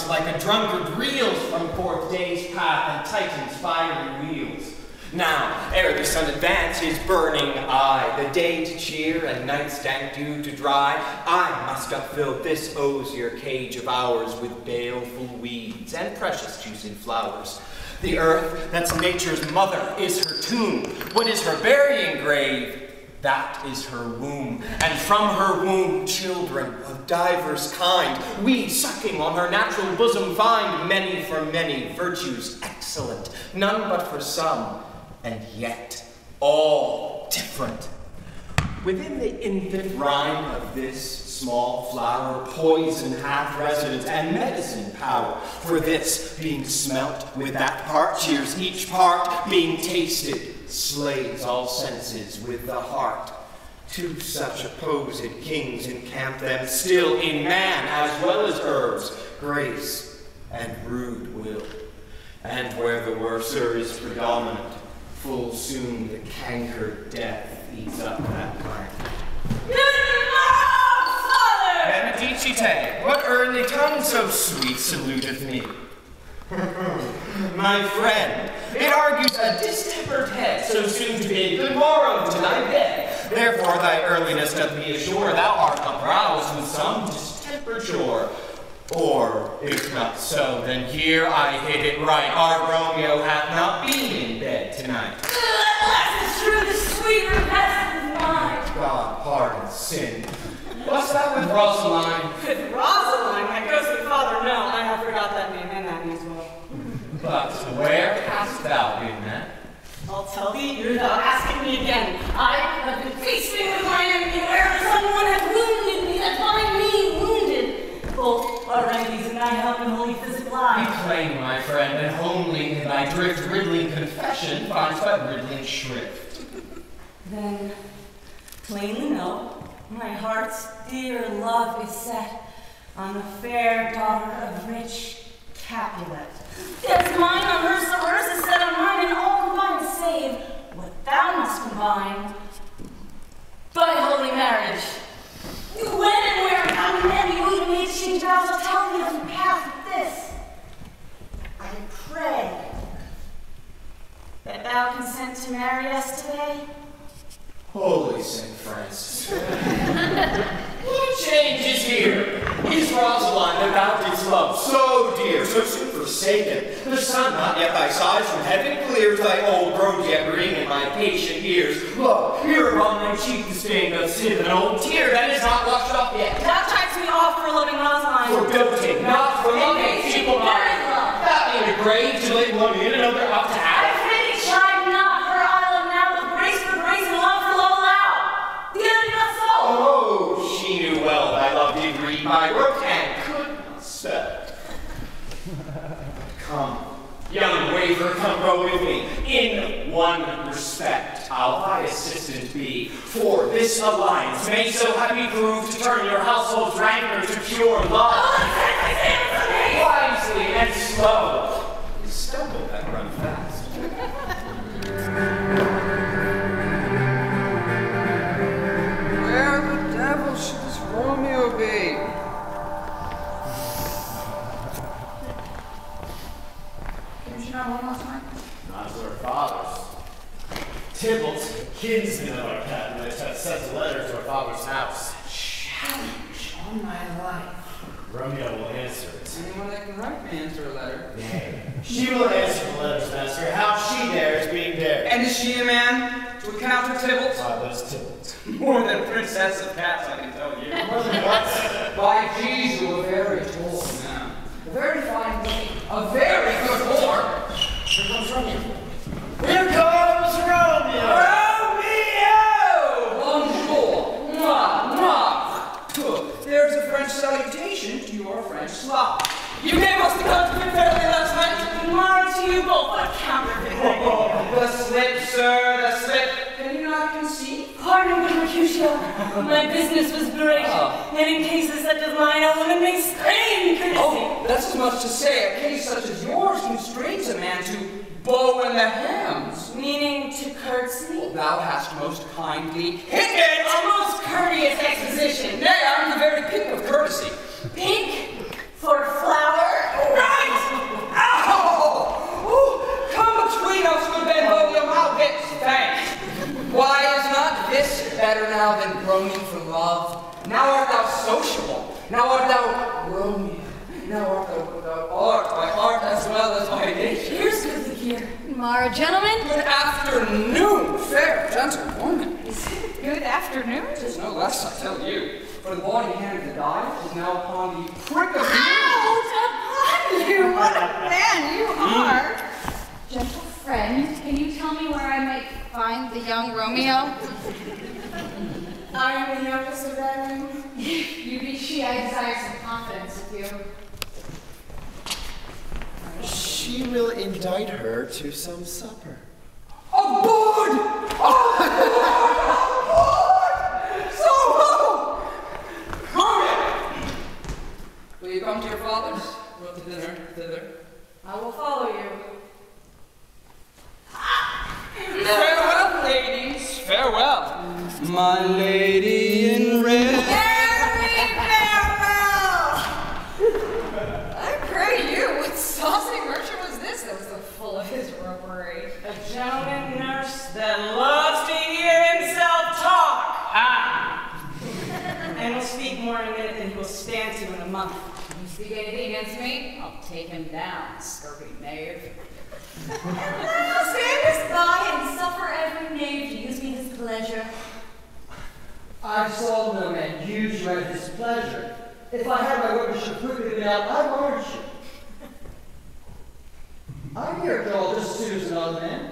Like a drunkard reels from forth day's path and Titan's fiery wheels. Now, ere the sun advance his burning eye, the day to cheer and night's dank dew to dry, I must upfill this osier cage of ours with baleful weeds and precious juicing flowers. The earth, that's nature's mother, is her tomb. What is her burying grave? That is her womb, and from her womb children of divers kind, we sucking on her natural bosom find many for many, virtues excellent, none but for some, and yet all different. Within the infant rind of this small flower, poison hath residence and medicine power. For this, being smelt with that part, cheers each part, being tasted, slays all senses with the heart. Two such opposed kings encamp them still in man as well as herbs, grace and rude will. And where the worser is predominant, full soon the cankered death eats up that plant. Benedicite, what early tongue so sweet saluteth me? My friend, it argues a distempered head so soon to bid good morrow to thy bed. Therefore thy earliness doth me assure thou art aroused with some distempered shore. Or, if not so, then here I hit it right. Our Romeo hath not been in bed tonight. At last it's true, the sweet repast is mine. God pardon sin. What's that with Rosaline? With Rosaline? My ghostly father, no, I have forgot that name and that name as well. But where hast thou been, man? I'll tell thee, you're thou asking me again. I have been feasting with my enemy where someone has wounded me, that find me wounded. Both are remedies in thy help and holy physic lie. Be plain, my friend, and homely in thy drift, riddling confession finds but riddling shrift. Then, plainly know, my heart's dear love is set on the fair daughter of rich Capulet. That's mine on hers, so hers is set on mine, and all combined save what thou must combine. Thy holy marriage. When and where and how many who made exchange vows, I'll tell thee of the path of this. I pray that thou consent to marry us today. Holy St. Francis. What change is here? Is Rosaline that thou didst love so dear, so soon forsaken? The sun not yet thy sighs from heaven clear to thy old groans yet ring in my patient ears. Lo, here upon my cheek the stain of sin, an old tear that is not washed off yet. Thou chidest me off for loving Rosaline. For doting, not for loving, feeble mind. That in the grave to lay one in, another up to have. I pray thee chide not her I love now, with grace for grace and love for love allow. The enemy not so. Oh, she knew well thy love did read my work and could not spell. Come, young waver, come row with me. In one respect, I'll thy assistant be. For this alliance may so happy prove to turn your household's rancor to pure love. Wisely and slow. You stumble that run fast. Where have one last night? Not as our fathers. Tybalt, kinsman of our captain, had sent a letter to our father's house. Challenge on my life. Romeo will answer it. Anyone that can write may answer a letter. Nay, she will answer the letters, master. How she dares being dared. And is she a man to encounter Tybalt? That is Tybalt. More than Princess of Cats, I can tell you. More than what? By Jesus, a very tall man. A very fine lady. A very good whore. Here comes Romeo. Here comes Romeo! Romeo! Bonjour. Mwah, mwah. Good. There's a French salutation to your French Slav. You gave us the counterfeit fairly last night. More to you both, but counterfeit. The slip, sir, the slip. Can you not conceive? Pardon me, Mercutio. My business was great, and in cases such as mine, a woman may strain courtesy. Oh, that's as much to say. A case such as yours constrains a man to bow in the hams. Meaning to curtsy? Thou hast most kindly hit it! A most courteous exposition. Nay, I'm the very pink of courtesy. Pink for flower? Right! Ow! Ooh, come between us, good Benvolio, I'll get thanks. Why is not this better now than groaning for love? Now art thou sociable. Now art thou Romeo. Now art thou art, by art as well as by nature. Here's good to hear. Tomorrow, gentlemen. Good afternoon, fair gentlewoman. Is it good afternoon? Tis no less, I tell you. For the body hand of the die is now upon the prick of the Out upon you! What a man you are! Gentle friend, can you tell me where I might find the young Romeo? I am the youngest of that room. You be she, I desire some confidence with you. She will indict her to some supper. Aboard! Aboard! So ho! Romeo! Will you come to your father's? Go to dinner thither. I will follow you. Farewell, ladies, farewell. My lady in red. Very farewell! I pray you, what saucy merchant was this that was so full of his roguery? A gentleman nurse that loves to hear himself talk. And will speak more in a minute than he will stand to in a month. If you speak anything against me, I'll take him down, scurvy knave. Stand by and suffer every knave to use me his pleasure. I saw no man use you at his pleasure. If I had my workmanship quickly been out, I'd warrant you. I'm here to all just as soon as another man.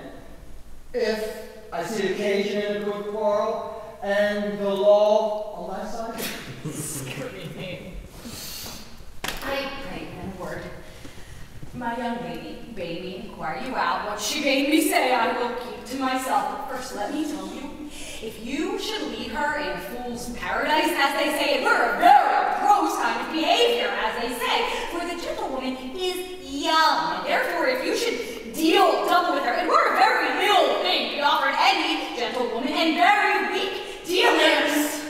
If I see occasion in a good quarrel, and the law on my side. Scurvy knave. I pray in a word. My young lady bade me inquire you out. What she bade me say I will keep to myself. But first let me tell you, if you should lead her in fool's paradise, as they say, it were a very gross kind of behavior, as they say. For the gentlewoman is young, and therefore if you should deal double with her, it were a very ill thing to be offered any gentlewoman, and very weak dealings.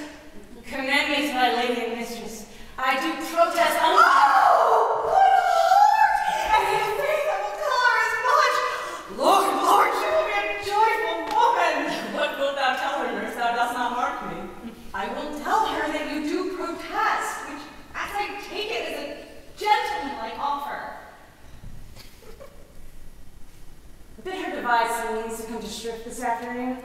Commend me to thy lady and mistress. I do protest Oh, good Lord! And in faith I will tell her as much. Lord, Lord, you will be a joyful woman. What wilt thou tell her, nurse? Thou dost not mark me. I will tell her that you do protest, which, as I take it, is a gentlemanlike offer. Bid her devise some means to come to shrift this afternoon,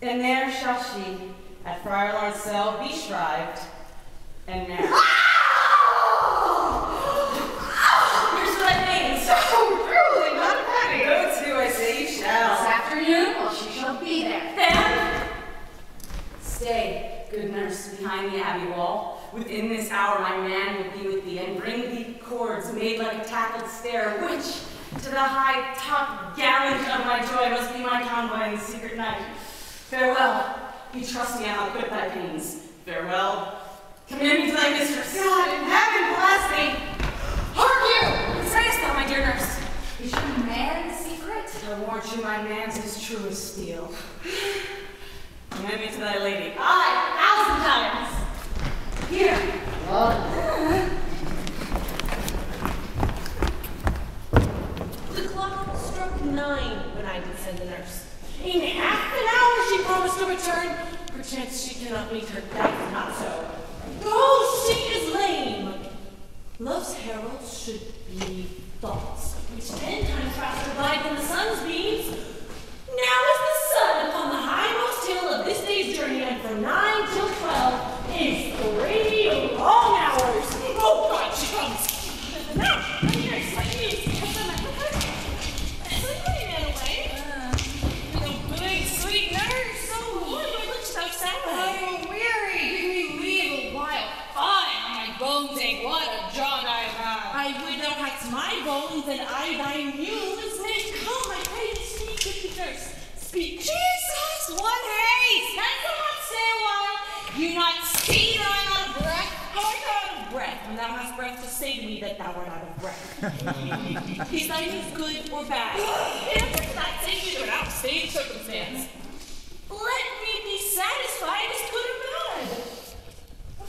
and there shall she, at Friar Lawrence's cell, be shrived and married. Here's what I mean. So truly not a penny. Go to, I say you This shall. afternoon, well, she shall be there. Then, stay, good nurse, behind the abbey wall. Within this hour my man will be with thee, and bring thee cords made like a tackled stair, which, to the high top gallant of my joy, must be my convoy in the secret night. Farewell. Be trusty and I'll quit thy pains. Farewell. Commend me to thy mistress. God in heaven bless thee. Hark you! What sayest thou, my dear nurse? Is your man the secret? I warrant you my man's as true as steel. Commend me to thy lady. Aye, 1,000 times. Here. The clock struck 9 when I did send the nurse. In half an hour she promised to return. Perchance she cannot meet her. That's not so. Oh, she is lame. Love's herald should be thoughts, which 10 times faster glide than the sun's beams. Now is the sun upon the highmost hill of this day's journey, and from 9 till 12 is 3 long hours. Oh God, she comes. No, I'm here, please. Somebody ran away. You good, sweet nurse. So what? You look so sad. I'm weary. Give me leave a while. Fine, my bones ache. What a jaunt I have. I would thou hadst my bones, and I thy mules. Nay, come, I pray you speak, good nurse. Speak. Jesus, what haste! Can someone stay a while? You not see that I'm out of breath? How art thou out of breath, when thou hast breath to say to me that thou art out of breath? Is thy news good or bad? Answer to that, say either without stage circumstance. Let me be satisfied as good or bad.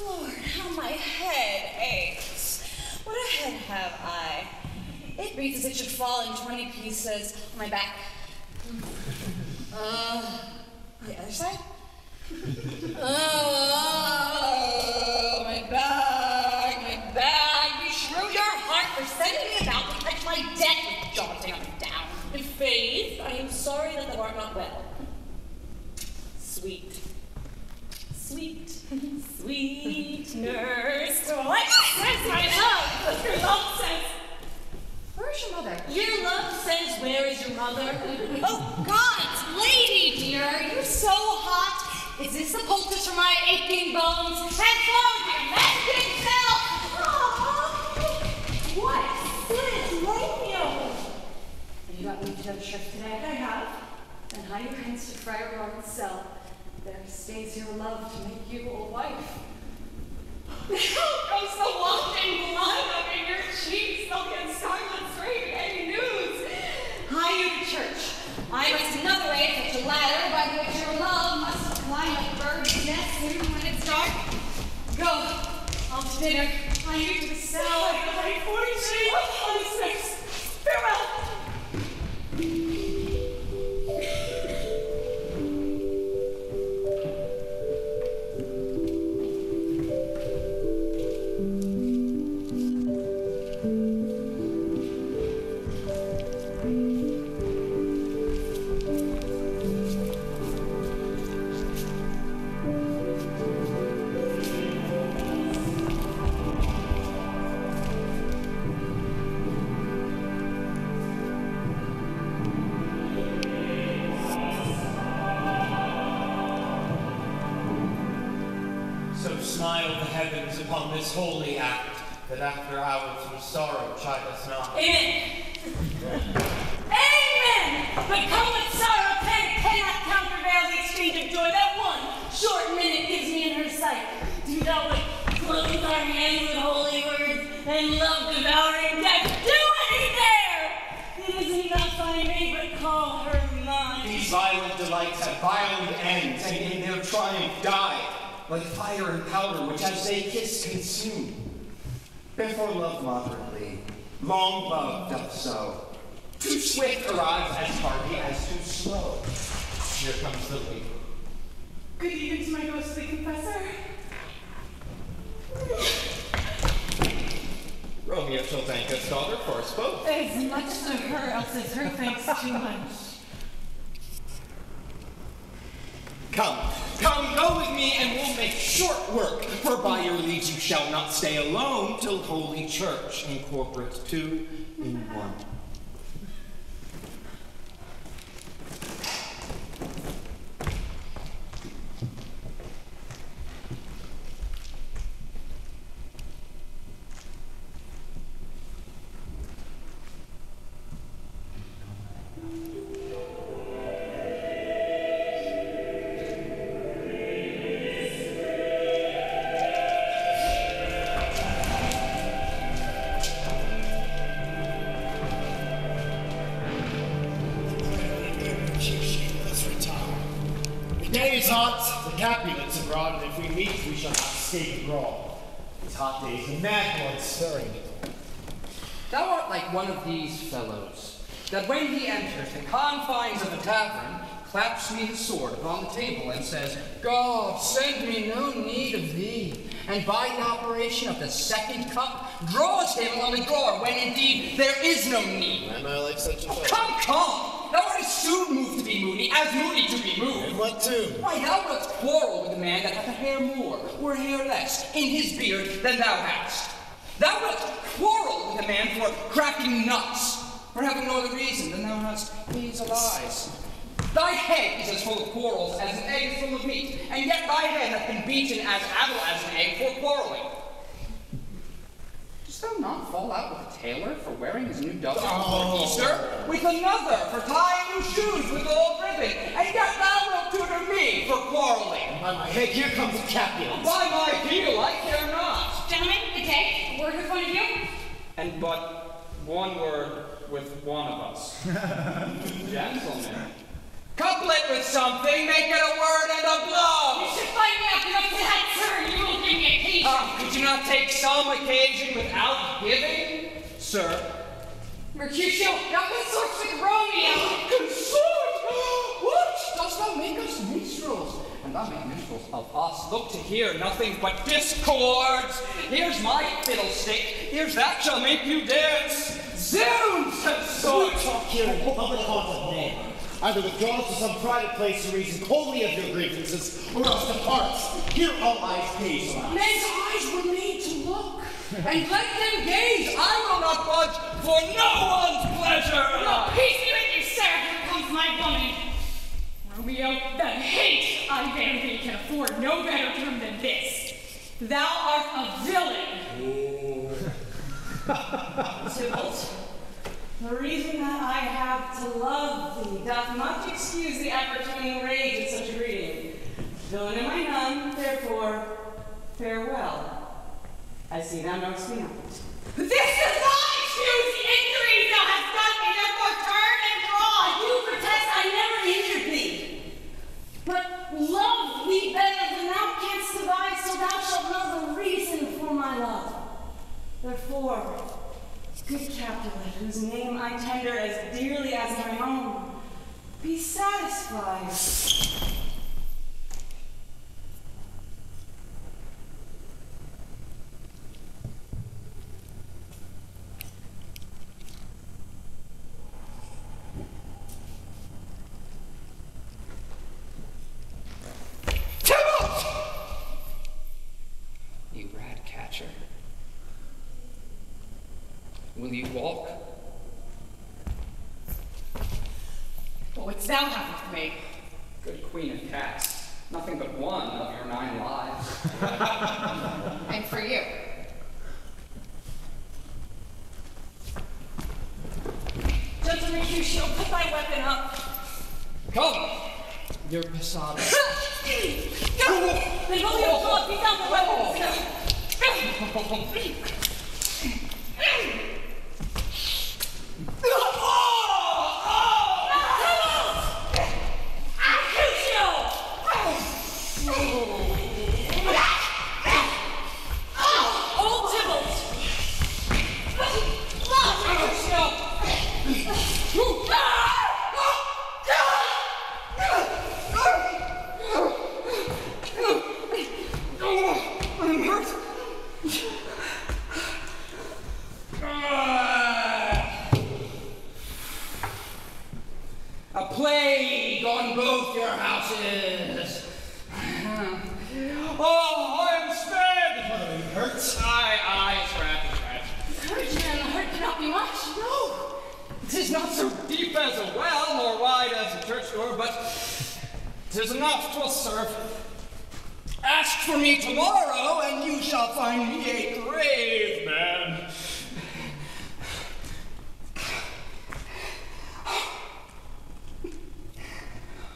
Lord, how my head aches. What a head have I? It beats as it should fall in 20 pieces on my back. The other side? Oh, my back. Beshrew your heart for sending me about to catch my death with jaunting up and down. In faith, I am sorry that thou art not well. Sweet nurse. What says my love? Your love says. Where's your mother? Your love says, where is your mother? Oh, God, lady dear, you're so hot. Is this the poultice for my aching bones? And from your masking self! What says Romeo? You got me to the ship today? I have. Then hie your hands to Friar Robin's cell. There stays your love to make you a wife. Goes the walking blood up in your cheeks, milking scarlet straight, any news? Hie you to church. I must another way to fetch a ladder by which your love must climb a bird's nest soon when it's dark. Go, off to dinner. Hie you to the cell. I 40 shillings on his face. Farewell. Upon this holy act, that after hours of sorrow chide us not. Amen. Amen! But come with sorrow, pen cannot countervail the exchange of joy that one short minute gives me in her sight. Do thou but close our hands with holy words and love devouring death. Do it there! It isn't enough I may but call her mine. These violent delights have violent ends, and in their triumph die. Like fire and powder, which as they kiss consume. Therefore love moderately, long love doth so. Too swift arrives as tardy as too slow. Here comes the lead. Good evening to my ghostly confessor. Romeo shall thank us, daughter, for us both. As much to her, else is her thanks too much. Come, go with me, and we'll make short work, for by your leave you shall not stay alone till Holy Church incorporate 2 in 1. Capulets abroad, and if we meet, we shall not escape a brawl. These hot days, and mad blood stirring. Thou art like one of these fellows. that when he enters the confines of the tavern, claps me his sword upon the table and says, God, send me no need of thee. And by the operation of the second cup, draws him on the drawer, when indeed there is no need. Am I like such a thing? Come! Thou art as soon moved to be moody, as moody to be moved. And what too? Why, thou wilt quarrel with a man that hath a hair more, or a hair less, in his beard than thou hast. Thou wilt quarrel with a man for cracking nuts, for having no other reason than thou hast hazel eyes. Thy head is as full of quarrels as an egg is full of meat, and yet thy head hath been beaten as addle as an egg for quarreling. Dost thou not fall out with a tailor for wearing his new doublet before Easter, with another for tying new shoes with gold ribbon, and yet thou wilt tutor me for quarreling? By my head, here comes Capulet. By my heel, I care not. Gentlemen, good day. A word with one of you. And but one word with one of us. Gentlemen. Couplet with something, make it a word and a blow. You should find me up to that, sir. You will give me occasion. Could you not take some occasion without giving, sir? Mercutio, thou consorts with Romeo. Consort? What? Dost thou make us minstrels? And thou make minstrels of us. Look to hear nothing but discords. Here's my fiddlestick. Here's that shall make you dance. Zounds, consort. We talk here in public halls of men. Either withdraw to some private place to reason coldly of your grievances, or else depart. Here all eyes gaze on us. Men's eyes were made to look, and let them gaze. I will not budge for no one's pleasure. No, peace be with you, sir. Here comes my woman. Romeo, the hate I bear thee can afford no better term than this. Thou art a villain. Tybalt, the reason that I have to love thee doth not excuse the effort to enrage at such a greeting. Villain am I none, therefore, farewell. I see thou knowest me not. This does not excuse the injuries thou hast done me, therefore turn and draw. You protest I never injured thee, but love thee better than thou canst devise, so thou shalt know the reason for my love. Therefore, good Capulet, whose name I tender as dearly as my own, be satisfied. Tybalt! You rat catcher. Will you walk? What wouldst thou have with me? Good queen of cats. Nothing but one of your 9 lives. And for you. Gentle Mercutio, put thy weapon up. Come! Your passado. Then Romeo, pull up, be down the weapons. I'm hurt. A plague on both your houses. Oh, I am sped. It hurts. Aye, it's Courage, man, the hurt cannot be much. No, 'tis not so deep as a well, nor wide as a church door, but 'tis enough 'twill serve. Ask for me tomorrow, and you shall find me a grave man.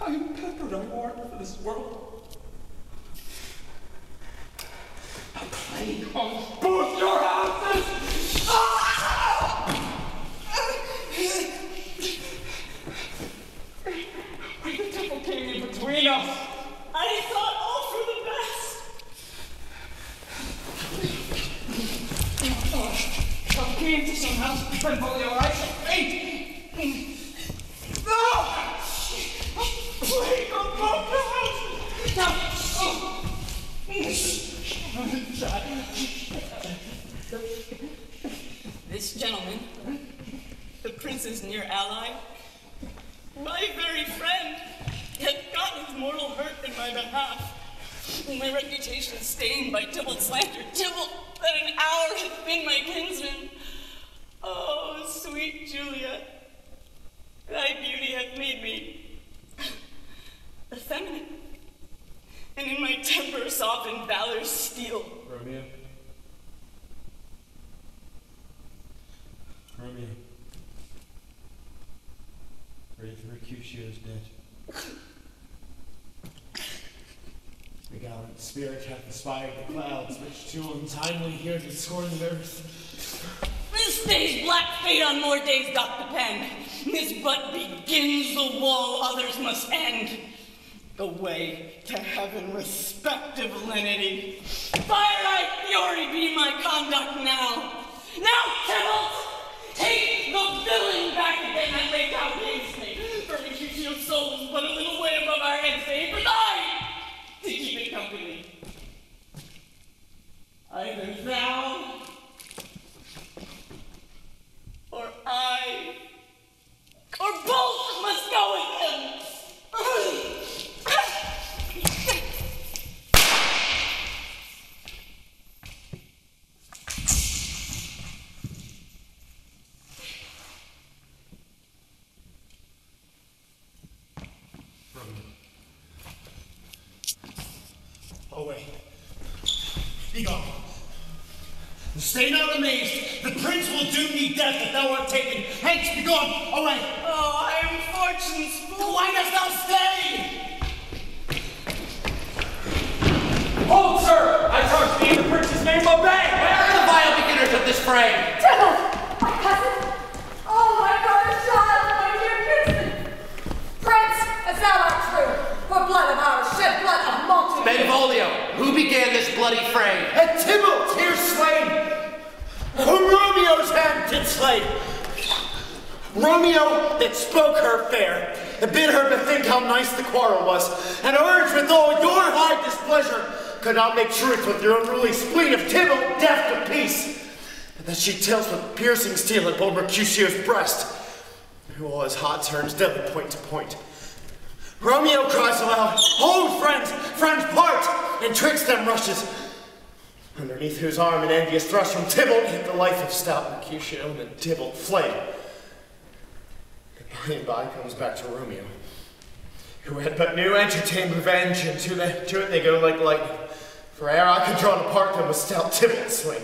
I am peppered, I warn for this world. A plague on both your houses! When the devil came in between us, I thought all for the best. some came to some house, Benvolio, I shall faint. ally, my very friend, had gotten his mortal hurt in my behalf. My reputation stained by Tybalt's slander. Tybalt, that an hour hath been my kinsman. Oh, sweet Juliet, thy beauty hath made me effeminate, and in my temper softened valor's steel. Romeo? Romeo? Brave Mercutio is dead. The gallant spirit hath inspired the clouds, which too untimely here did scorn the earth. This day's black fate on more days doth depend. This but begins the woe others must end. The way to heaven respective lenity. Fire-eyed fury be my conduct now. Now, Tybalt, take the villain back again that laid down against me. For Mercutio's soul is but a little way above our heads, save for thine, to keep it company. Either thou or I, or both must go with him. Away. Be gone. Stay not amazed. The prince will doom thee death if thou art taken. Hence, be gone. Away. Oh, I am fortune's fool. Why dost thou stay? Hold, sir! I charge thee in the prince's name, obey! Where are the vile beginners of this fray? Tybalt, my cousin. Oh, my brother's child, my dear kinsman. Prince, as thou art true, for blood of ours shed blood of multitude. Benvolio, who began this bloody fray? And Tybalt here slain, whom Romeo's hand did slay. Romeo that spoke her fair, and bid her bethink how nice the quarrel was, and urged with all your high displeasure, could not make truth with your unruly spleen of Tybalt deaf to peace, and that she tells with piercing steel at bold Mercutio's breast, who all his hot turns deadly point to point. Romeo cries aloud, hold friends, friends part, and twixt them rushes, underneath whose arm an envious thrust from Tybalt hit the life of stout Mercutio, and then Tybalt fled. By and by comes back to Romeo, who had but new entertained revenge, and to it they go like lightning. For ere I could draw apart them with stout Tybalt slain.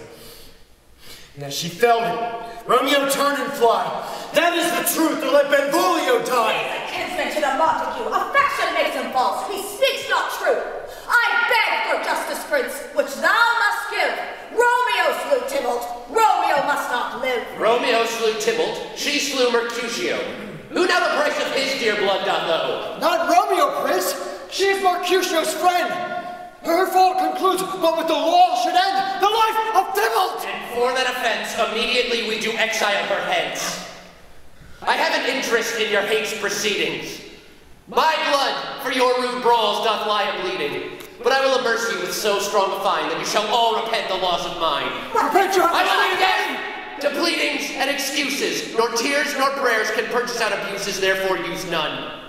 And as she felled him, Romeo turned and fly. That is the truth, to let Benvolio die. He is a kinsman to the Montague. Affection makes him false. He speaks not true. I beg for justice, prince, which thou must give. Romeo slew Tybalt. Romeo must not live. Romeo slew Tybalt, she slew Mercutio. Who now the price of his dear blood doth owe? Not Romeo, Prince. She is Mercutio's friend. Her fault concludes, but with the law should end the life of Tybalt. And for that offense, immediately we do exile her hence. I have an interest in your hate's proceedings. My blood for your rude brawls doth lie a-bleeding, but I will immerse you with so strong a fine that you shall all repent the loss of mine. I will again to pleadings and excuses, nor tears nor prayers can purchase out abuses, therefore use none.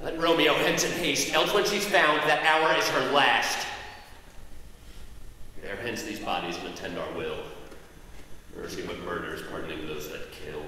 Let Romeo hence in haste, else when she's found, that hour is her last. Bear hence these bodies and attend our will. Mercy but murders, pardoning those that kill.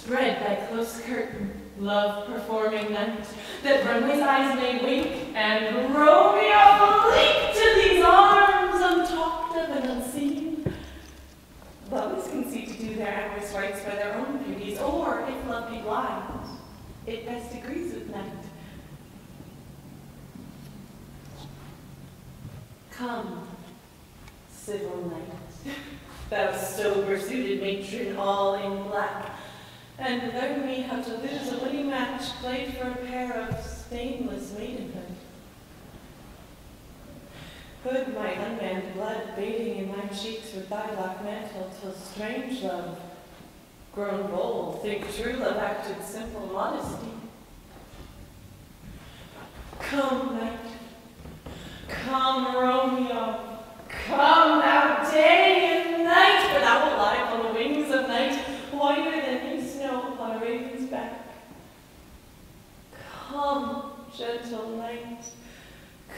spread thy close curtain, love performing night, that Runway's eyes may wink, and Romeo leap to these arms, untalked of and unseen. Lovers conceit to do their amorous rites by their own beauties, or, if love be blind, it best agrees with night. Come, civil knight, thou sober-suited matron all in black, and learn me how to lose a witty match played for a pair of stainless maidenhood. Put my unmanned blood bathing in thy cheeks with thy black mantle, till strange love, grown bold, think true love acted simple modesty. Come, knight, come, Romeo, come thou day and night, for thou wilt lie upon the wings of night, whiter than any snow upon a raven's back. Come, gentle night,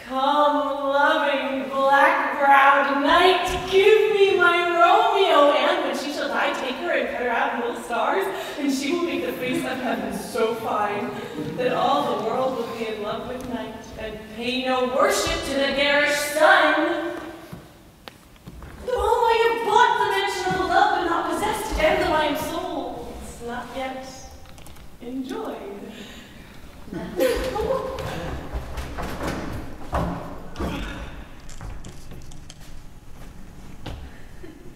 come, loving, black-browed night, give me my Romeo, and when she shall die, take her and cut her out in little stars, and she will make the face of heaven so fine that all the world will be in love with night, and pay no worship to the garish sun. To whom I have bought the mention of the love but not possessed, and though I am sold, it's not yet enjoyed.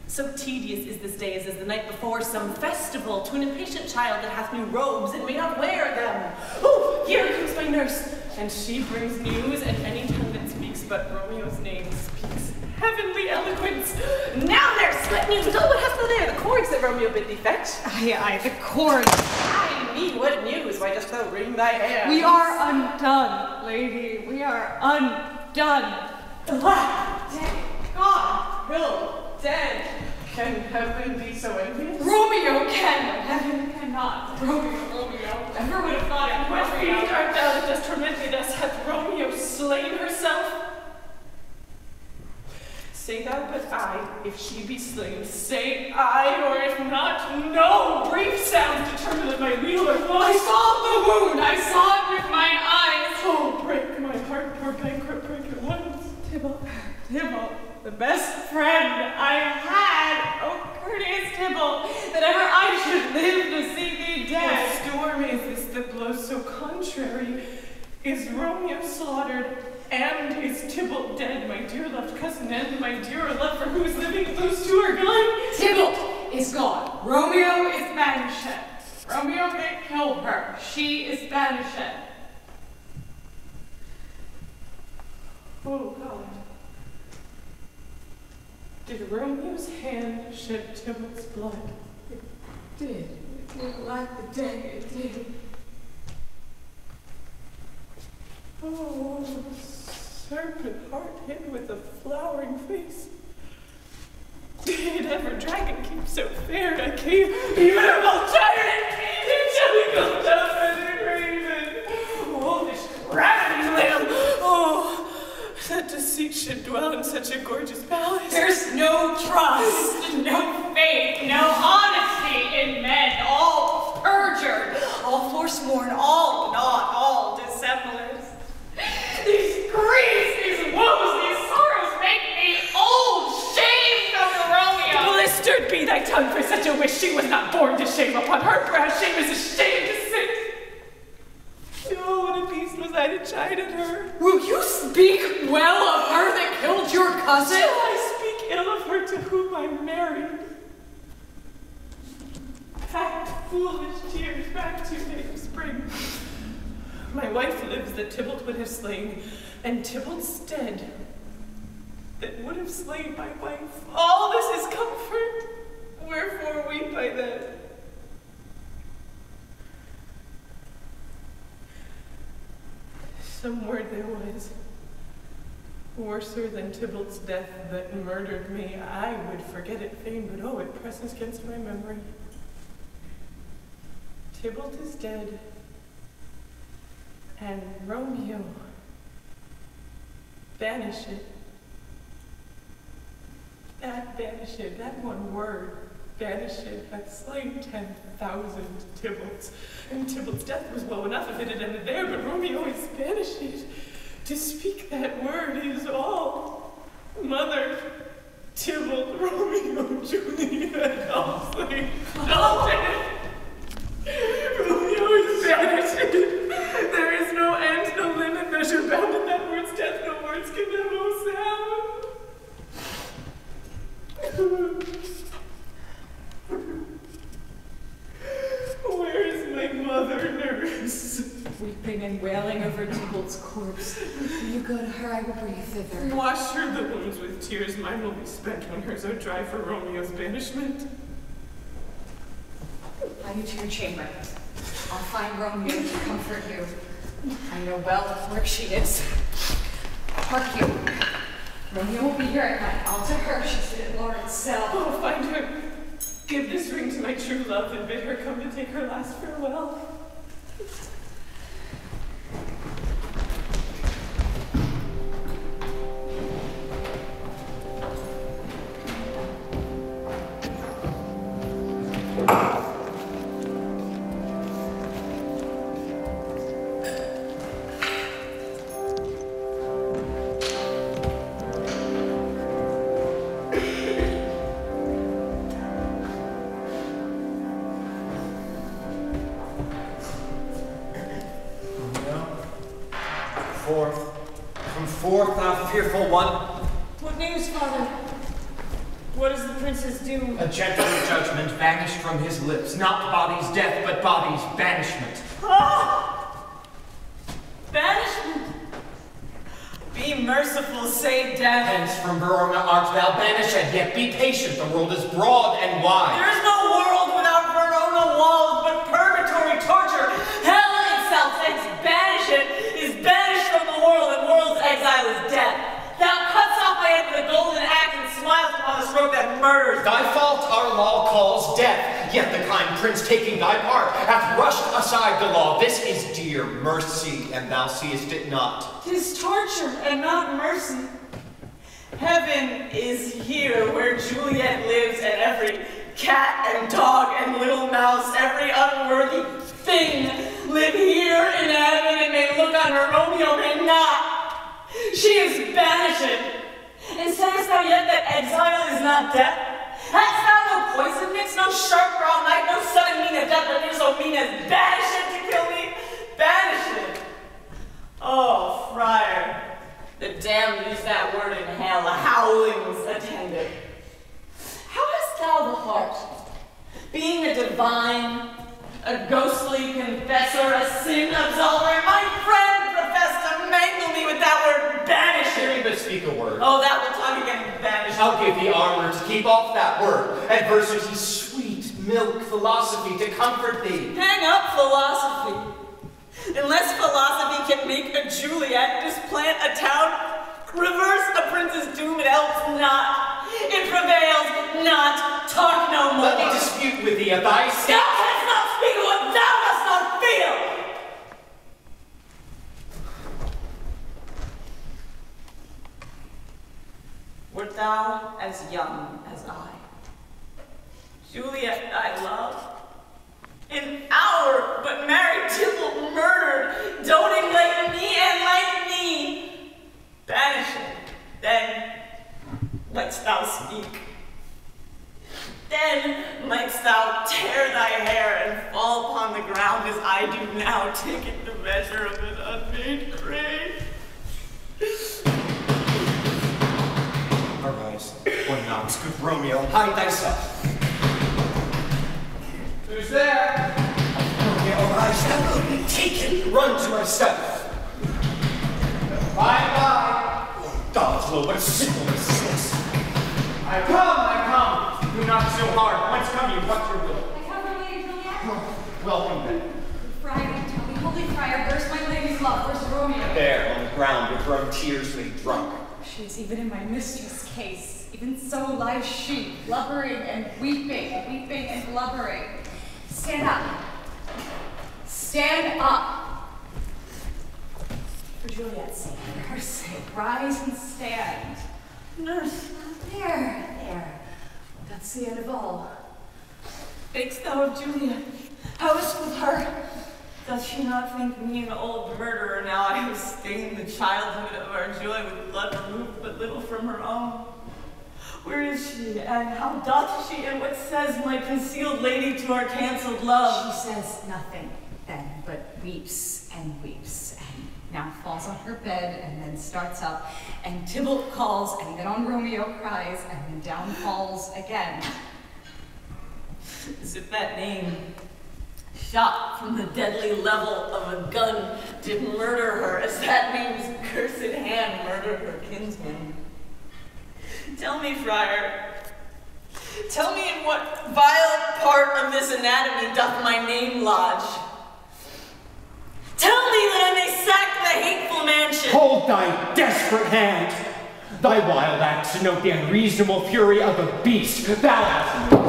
So tedious is this day as is the night before some festival to an impatient child that hath new robes and may not wear them. Oh, here comes my nurse, and she brings news, and any tongue that speaks but Romeo's name speaks heavenly eloquence. Now, nurse, let me know what hast thou there, the cords that Romeo bid thee fetch? Aye, the cords. Ay me, what news? Why dost thou wring thy hands? We are undone, lady. We are undone. Alack, thank God, Will dead. Can heaven be so envious? Romeo can, heaven cannot. Romeo, never would have thought it. What feet art thou that dost torment me thus? Hath Romeo slain herself? Say thou but I, if she be slain, say I, or if not, no! Brief sounds determine if my weal or fall. I saw the wound, I saw it with my eyes. Oh, break my heart, poor bankrupt, break at once. Tybalt, the best friend I had, oh courteous Tybalt, that ever I should live to see thee dead. What storm is this that blows so contrary? Is Romeo slaughtered, and is Tybalt dead, my dear loved cousin, and my dear love for whose living those two are gone? Tybalt is gone. Romeo is banished. Romeo may kill her. She is banished. Oh God. Did Romeo's hand shed Tybalt's blood? It did. It did like the day. It did. Oh, serpent heart hid with a flowering face. Did ever dragon keep so fair a cave? Beautiful tyrant, angelical dove and raven. Oh, this gravity lamb. Oh, that deceit should dwell in such a gorgeous palace. There's no trust, no faith, no honesty in men, all perjured, all forsworn, all not, all dissemblers. These griefs, these woes, these sorrows make me old, shamed over Romeo. Blistered be thy tongue for such a wish. She was not born to shame upon her brow. Shame is ashamed to sit. Oh, what a beast was I to chide at her. Will you speak well of her that killed your cousin? Shall I speak ill of her to whom I married? Packed foolish tears back to me of spring. My wife lives that Tybalt would have slain, and Tybalt's dead that would have slain my wife. All this is comfort, wherefore weep I then. Some word there was, worser than Tybalt's death that murdered me. I would forget it fain, but oh, it presses against my memory. Tybalt is dead, and Romeo, banish it. That banish it, that one word, banish it, hath slain 10,000. 1,000 Tybalts. And Tybalt's death was woe enough if it had ended there, but Romeo is banished. To speak that word is all. Mother, Tybalt, Romeo, Juliet, Halsey, Romeo is banished. There is no end, no limit, measure bound in that word's death. No words can ever sound. Where is my mother, nurse? Weeping and wailing over Tybalt's corpse. Will you go to her? I will bring you thither. Wash her the wounds with tears. Mine will be spent when hers are dry for Romeo's banishment. Fly you to your chamber. I'll find Romeo to comfort you. I know well where she is. Hark you. Romeo will be here at night. I'll to her. She's at Lawrence cell. Oh, find her. Give this ring to my true love and bid her come to take her last farewell. Come forth, thou fearful one. What news, father? What is the prince's doom? A gentle judgment vanished from his lips, not body's death, but body's banishment. Ah! Banishment? Be merciful, say death. Hence from Verona art thou banished, yet be patient, the world is broad and wide. There is no world without Verona walls, but purgatory torture. Hell itself, since banish it, is banished from the world, and world's exile is death. Thou cuts off my head with a golden axe and smiles upon the stroke that murders. Thy fault our law calls death, yet the kind prince taking thy part hath rushed aside the law. This is dear mercy, and thou seest it not. 'Tis torture and not mercy. Heaven is here where Juliet lives, and every cat and dog and little mouse, every unworthy thing live here in heaven and may look on her. Romeo may not. She is banished. And sayest thou yet that exile is not death? Hast thou no poison mix, no sharp brown knife, no sudden mean of death, but near so mean as banish it to kill me? Banish it. Oh, friar, the damned use that word in hell, howlings attended. How hast thou the heart, being a divine, a ghostly confessor, a sin absolver, my friend professed to mangle me with that word banish? Hearing but speak a word. Oh, that will talk again, banish. I'll give thee armor to keep off that word, adversity, sweet milk, philosophy to comfort thee. Hang up philosophy. Unless philosophy can make a Juliet, displant a town, reverse a prince's doom, it helps not. It prevails not. Talk no more. Let me dispute with thee at thy state. Thou canst not speak what thou dost not feel. Wert thou as young as I, Juliet I love, an hour but married Tybalt murdered, doting like me and like me, banished, then mightst thou speak. Then mightst thou tear thy hair and fall upon the ground as I do now, taking the measure of an unmade grave. Arise, one knocks, good Romeo, hide thyself. Who's there? Romeo, arise, thou wilt be taken. Run to myself. Bye-bye. God's law, what a sinfulness is this? I come. Do not so hard. Whence come you? What's your will? I come from Lady Juliet. Welcome then. Friar, tell me, holy friar, where's my lady's love? Where's Romeo? There, on the ground, with her own tears made drunk. She is even in my mistress' case. Even so lies she, blubbering and weeping and blubbering. Stand up. Stand up. For Juliet's sake, for her sake, rise and stand. Nurse, there. That's the end of all. Speak'st thou of Juliet? How is it with her? Does she not think me an old murderer now I have stained the childhood of our joy with blood removed but little from her own? Where is she, and how doth she, and what says my concealed lady to our cancelled love? She says nothing then, but weeps and weeps, and now falls on her bed, and then starts up, and Tybalt calls, and then on Romeo cries, and then down falls again. As if that name, shot from the deadly level of a gun, did murder her, as that name's cursed hand murdered her kinsman. Tell me, friar, tell me in what vile part of this anatomy doth my name lodge? Tell me that I may sack the hateful mansion. Hold thy desperate hand. Thy wild acts denote the unreasonable fury of a beast. Thou hast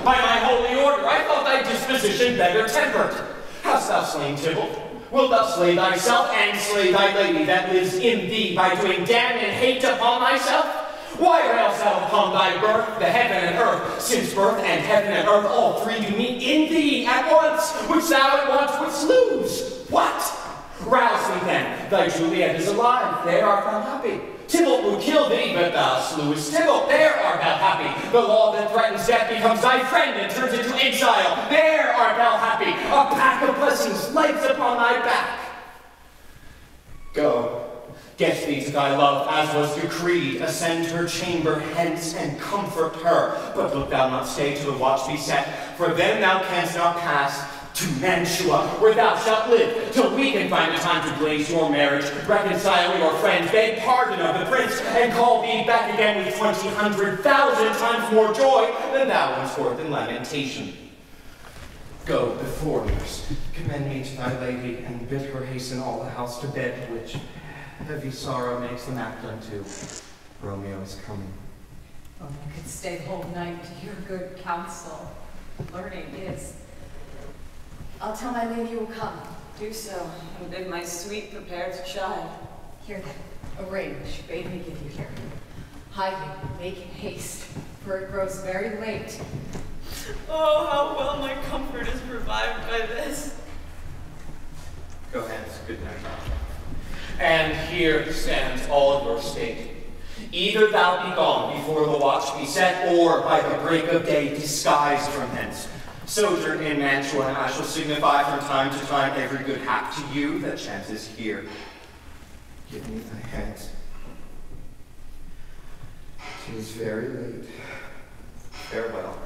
by my holy order, I thought thy disposition better tempered. Hast thou slain Tybalt? Wilt thou slay thyself and slay thy lady that lives in thee by doing damn and hate upon thyself? Why railst thou upon thy birth, the heaven and earth, since birth and heaven and earth all three do meet in thee at once, which thou at once wouldst lose? What? Rouse me then, thy Juliet is alive, there art thou happy. Tybalt would kill thee, but thou slewest Tybalt, there art thou happy. The law that threatens death becomes thy friend and turns into exile, there art thou happy. A pack of blessings lights upon thy back. Go. Get thee to thy love, as was decreed. Ascend her chamber hence, and comfort her. But look thou not stay till the watch be set, for then thou canst not pass to Mantua, where thou shalt live, till we can find the time to blaze your marriage, reconcile your friends, beg pardon of the prince, and call thee back again with 20,000 times more joy than thou wast forth in lamentation. Go before nurse, commend me to thy lady, and bid her hasten all the house to bed, which heavy sorrow makes them act unto. Romeo is coming. Oh, I could stay the whole night to hear good counsel. Learning is. I'll tell my lady you will come. Do so, and bid my sweet prepare to chide. Here then, a ring she bade me give you here. Hide me, make haste, for it grows very late. Oh, how well my comfort is revived by this. Go hence, good night. And here stands all your state. Either thou be gone before the watch be set, or by the break of day disguised from hence. Sojourn in Mantua, and I shall signify from time to time every good hap to you that chances here. Give me thy hands. 'Tis very late. Farewell.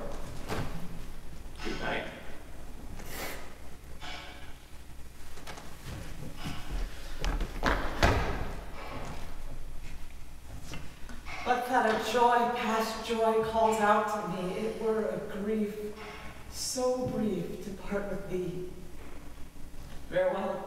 Good night. But that a joy past joy calls out to me, it were a grief so brief to part with thee. Farewell.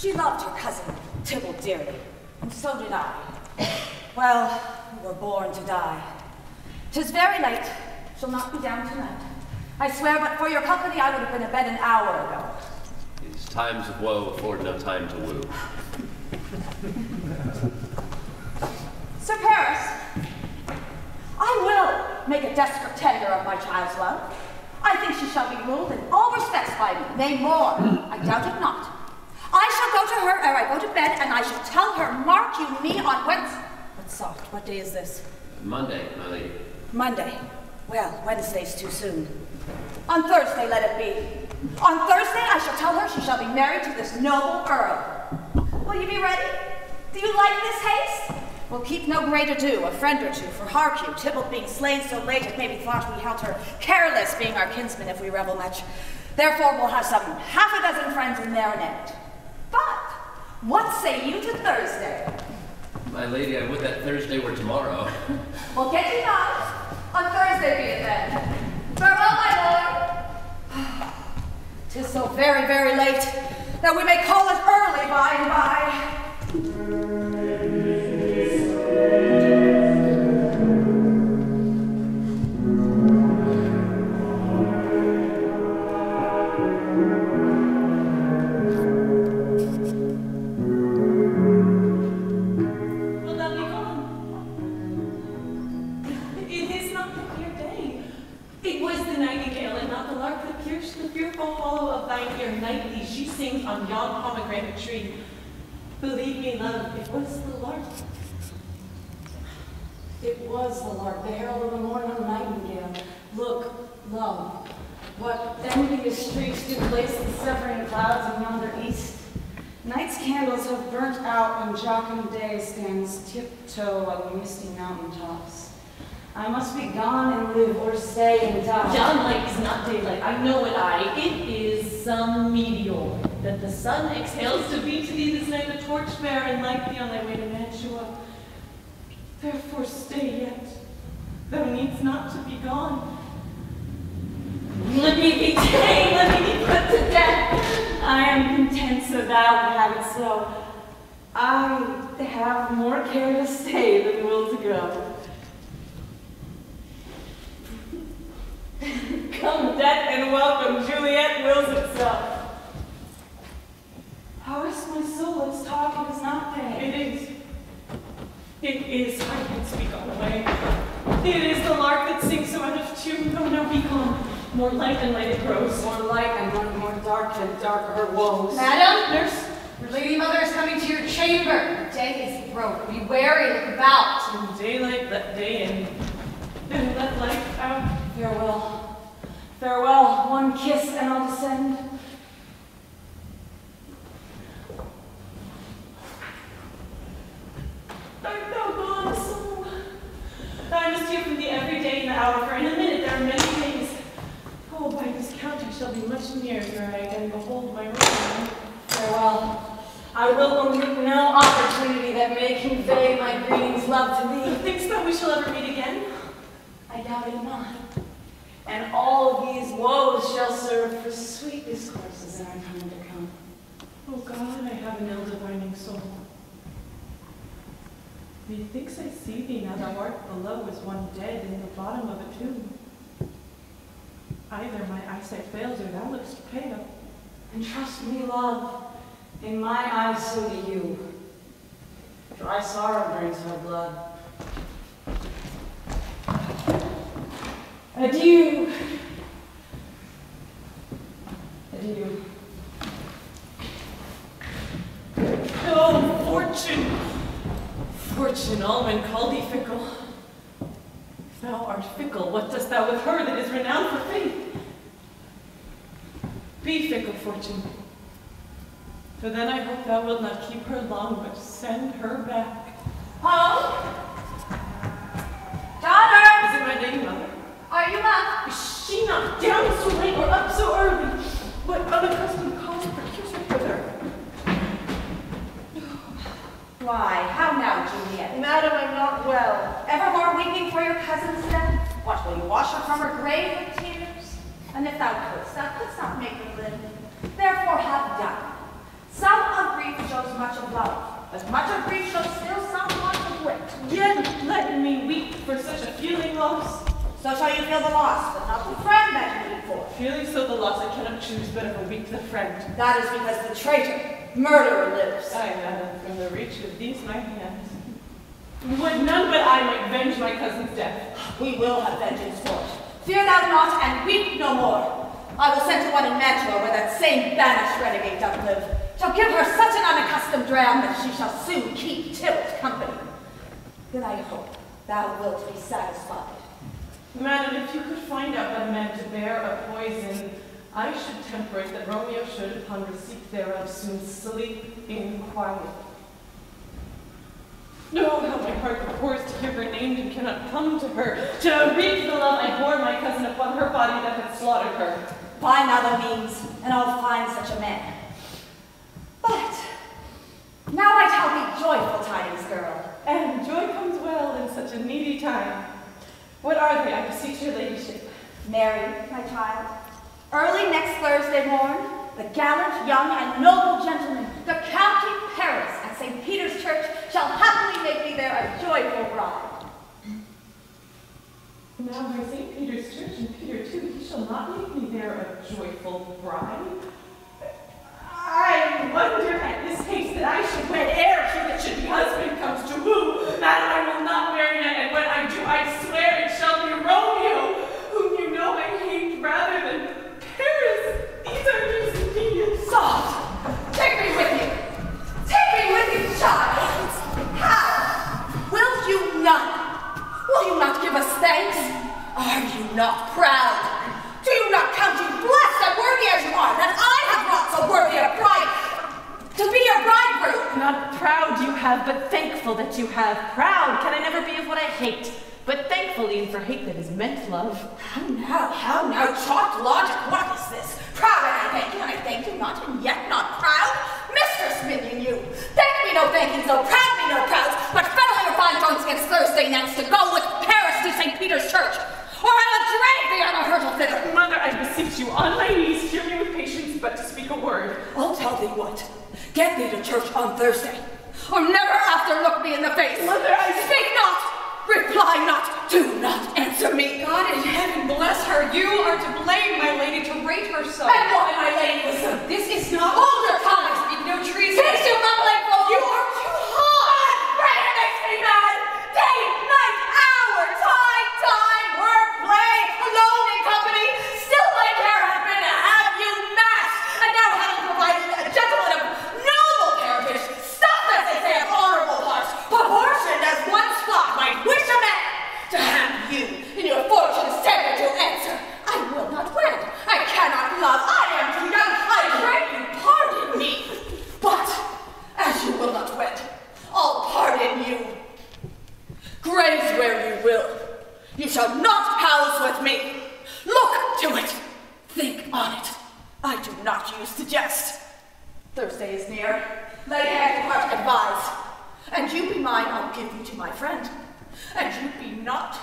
She loved her cousin, Tybalt dearly, and so did I. Well, we were born to die. 'Tis very late. Shall not be down tonight. I swear, but for your company, I would have been in bed an hour ago. These times of woe afford no time to woo. Sir Paris, I will make a desperate tender of my child's love. I think she shall be ruled in all respects by me, nay more. I doubt it not. I shall go to her ere I go to bed, and I shall tell her, mark you me on Wednesday. What's soft? What day is this? Monday, my lady. Monday. Well, Wednesday's too soon. On Thursday, let it be. On Thursday, I shall tell her she shall be married to this noble earl. Will you be ready? Do you like this haste? We'll keep no great ado, a friend or two, for hark you, Tybalt being slain so late it may be thought we held her careless, being our kinsman if we revel much. Therefore we'll have some half a dozen friends in there and end. But what say you to Thursday? My lady, I would that Thursday were tomorrow. Well, get you not. On Thursday be it then. Farewell, my lord. 'Tis so very, very late that we may call it early by and by. Nightly she sings on yon pomegranate tree. Believe me, love, it was the lark. It was the lark, the herald of the morn on the nightingale. Look, love, what envious streaks do place the severing clouds in yonder east. Night's candles have burnt out, and jocund day stands tiptoe on misty mountain tops. I must be gone and live, or stay and die. Yon light is not daylight, I know it it is some meteor that the sun exhales to be to thee this night a torch bearer and light thee on thy way to Mantua. Therefore stay yet, thou needst not to be gone. Let me be ta'en, let me be put to death. I am content so thou would have it so. I have more care to stay than will to go. Come, death, and welcome, Juliet wills itself. How is my soul? Let's talk, it is not day. It is, I can speak on the way. It is the lark that sings so out of tune. No, no, be calm. More light and light it grows. More light and more dark and darker her woes. Madam, nurse, your lady mother is coming to your chamber. The day is broke. Be wary, look about. In daylight, let day in. And let light out. Farewell. Farewell. One kiss and I'll descend. Art thou gone, soul? I must hear from thee every day in the hour, for in a minute there are many days. Oh, by this count I shall be much nearer ere I again behold my Romeo. Farewell. I will omit no opportunity that may convey my greetings, love, to thee. Thinkst thou we shall ever meet again? I doubt it not. And all these woes shall serve for sweet discourses in our time to come. Oh God, I have an ill-divining soul. Methinks I see thee now thou art below as one dead in the bottom of a tomb. Either my eyesight fails or thou lookst pale. And trust me, love, in my eyes so do you. Dry sorrow brings her blood. Adieu. Adieu. Oh, fortune! Fortune, all men call thee fickle. If thou art fickle, what dost thou with her that is renowned for faith? Be fickle, fortune. For then I hope thou wilt not keep her long, but send her back. Home? Daughter! Is it my lady mother? Are you up? Is she not down so late or up so early? What unaccustomed cause procures her hither? Why, how now, Juliet? Madam, I'm not well. Evermore weeping for your cousin's death? What, will you wash her from her grave with tears? And if thou couldst not make her live. Therefore have done. Some of grief shows much of love, but much of grief shows still some want of wit. Yet let me weep for such a feeling loss. So shall you feel the loss, but not the friend that you weep for? Feeling so the loss, I cannot choose but of a weak the friend. That is because the traitor, murderer lives. I am from the reach of these my hands. Would none but I might venge my cousin's death. We will have vengeance for it. Fear thou not, and weep no more. I will send to one in Mantua where that same banished renegade doth live. Shall give her such an unaccustomed dram that she shall soon keep Tybalt company. Then I hope thou wilt be satisfied. Madam, if you could find out that man to bear a poison, I should temper it that Romeo should, upon receipt thereof, soon sleep in quiet. No, how my heart abhors to hear her named and cannot come to her, to wreak the love I bore my cousin upon her body that had slaughtered her. Find thou the means, and I'll find such a man. But now I tell thee joyful tidings, girl. And joy comes well in such a needy time. What are they, I beseech your ladyship? Mary, my child, early next Thursday morn, the gallant, young, and noble gentleman, the County Paris at St. Peter's Church, shall happily make thee there a joyful bride. Now by St. Peter's Church and Peter too, he shall not make me there a joyful bride. I wonder at this haste that I should wed ere he that should be husband comes to woo. Madam, I will not marry yet, and when I do, I swear it shall be Romeo, whom you know I hate rather than Paris. These are news indeed. Soft! Take me with you! Take me with you, child! How? Will you not? Will you not give us thanks? Are you not proud? Do you not count you blessed and worthy as you are, that I have brought so worthy a bride to be your bridegroom? Not proud you have, but thankful that you have. Proud can I never be of what I hate, but thankful e'en for hate that is meant love. How now, chalked logic, what is this? Proud and I thank you not, and yet not proud? Mistress minion you! Thank me no thankings, no proud me no prouds, but fettle your fine joints against Thursday next to go with Paris to St. Peter's Church, or I will drag thee on a hurdle thither. Mother, I beseech you, on my knees, hear me with patience, but to speak a word. I'll tell thee what. Get thee to church on Thursday, or never after look me in the face. Mother, I speak not, reply not, do not answer me. God in heaven bless her. You are to blame, my lady, to rate her so. And why, my lady, was so? This is not. Hold your tongue. Speak no treason. Cease your mumbling, fool. You are too hot. Prayer makes me mad. Day, night, hour, time, work, play, alone in company. Still my care has been to have you massed, and now having provided a gentleman of noble parentage, stuffed as they say of honorable hearts, proportioned as one spot might wish a man, to have you in your fortune's temper to answer. I will not wed. I cannot love. I am too young. I pray you pardon me. But as you will not wed, I'll pardon you. Graze where you will. You shall not house with me. Look to it. Think on it. I do not use to jest. Thursday is near. Lay hand to heart advise. And you be mine, I'll give you to my friend. And you be not.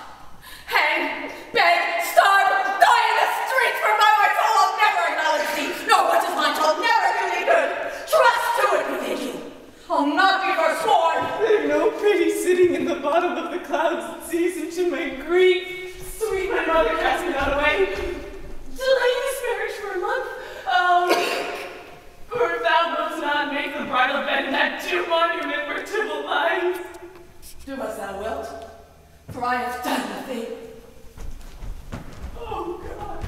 Hang, beg, starve, die in the streets for my wife, I'll never acknowledge thee, nor what is mine shall never do thee good. Trust to it within you. I'll not be forsworn. There's no pity sitting in the bottom of the clouds that sees into my grief. Sweet my mother, cast me not away. Delay this marriage for a month. Oh, for if thou wilt not make the bridal bed in that tomb monument where Tybalt lies. Do as thou wilt, for I have done with thee. Oh, God.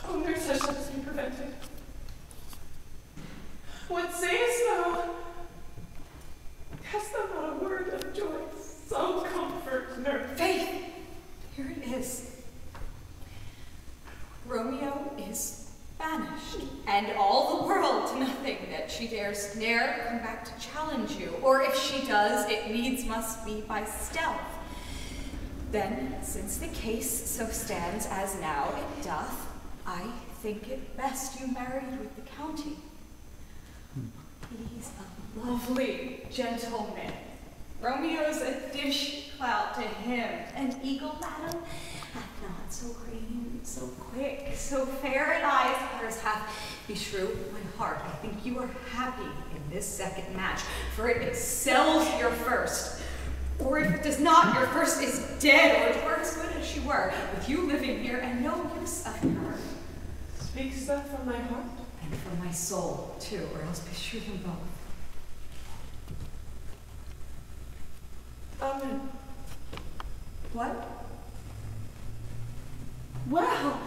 Oh, nurse, how shall this be prevented? What sayest thou? Hast thou not a word of joy, some comfort, nurse? Faith, here it is. Romeo is banished, and all the world to nothing, that she dares ne'er come back to challenge you, or if she does, it needs must be by stealth. Then, since the case so stands as now it doth, I think it best you married with the county. He's a lovely gentleman. Romeo's a dish clout to him. An eagle, madam, hath not so green, so quick, so fair an eye as hers hath. Be true, my heart, I think you are happy in this second match, for it excels your first. Or if it does not, your first is dead, or as good as she were, with you living here and no use of her. Speaks that from my heart? And from my soul, too, or else beshrew them both. Amen. What? Well,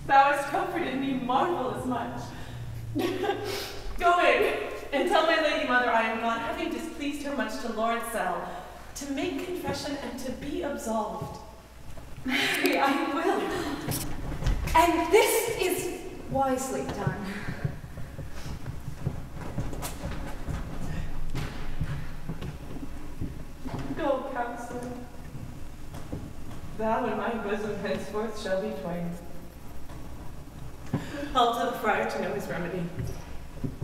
thou hast comforted me marvelous much. Go in and tell my lady mother I am gone, having displeased her much to Lord's cell, to make confession and to be absolved. Mary, I will. And this is wisely done. Go, counselor. Thou and my bosom henceforth shall be twain. I'll tell the friar to know his remedy.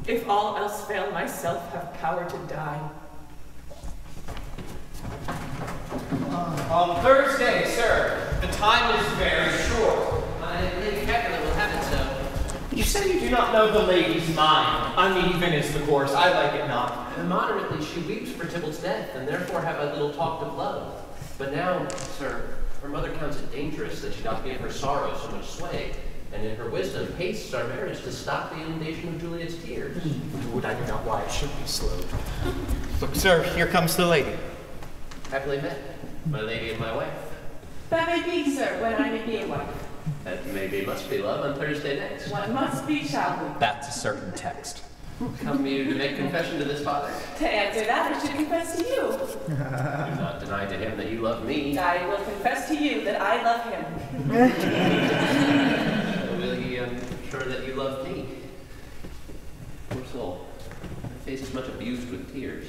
If all else fail, myself have power to die. On Thursday, sir. The time is very short. Lady Capulet will have it so. You say you do not know the lady's mind. Uneven is the course, I like it not. Moderately she weeps for Tybalt's death, and therefore have a little talked of love. But now, sir, her mother counts it dangerous that she doth give her sorrow so much sway, and in her wisdom hastes our marriage to stop the inundation of Juliet's tears. Would I knew not why it should be slowed. Look, sir, here comes the lady. Happily met, my lady and my wife. That may be, sir, when I may be a wife. That maybe must be love on Thursday next. What must be shall be. That's a certain text. Come you to make confession to this father? To answer that, I should confess to you. Do not deny to him that you love me. I will confess to you that I love him. Will ye sure that you love me? Poor soul, my face is much abused with tears.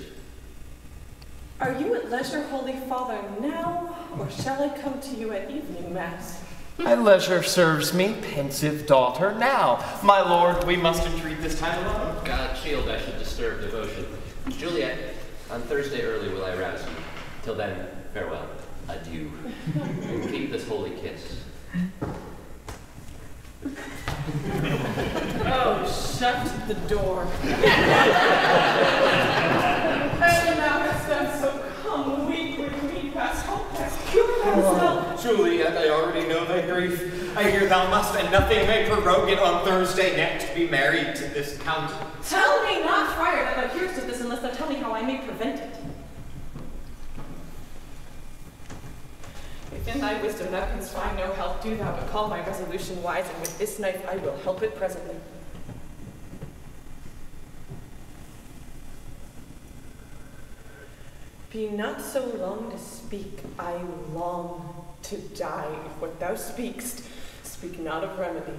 Are you at leisure, Holy Father, now, or shall I come to you at evening mass? My leisure serves me, pensive daughter, now. My lord, we must entreat this time alone. God shield I should disturb devotion. Juliet, on Thursday early will I rouse you. Till then, farewell, adieu, and keep this holy kiss. Oh, shut the door. And thou hast done so, come weep with me, past hope, past cure thyself. Juliet, I already know thy grief. I hear thou must, and nothing may prorogue it on Thursday next, be married to this count. Tell me not, friar, that thou hearest of this, unless thou tell me how I may prevent it. If in thy wisdom thou canst find no help, do thou but call my resolution wise, and with this knife I will help it presently. Be not so long to speak, I long to die. If what thou speakst, speak not of remedy.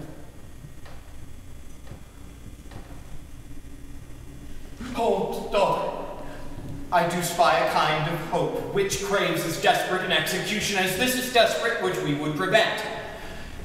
Hold, daughter. I do spy a kind of hope, which craves as desperate an execution as this is desperate, which we would prevent.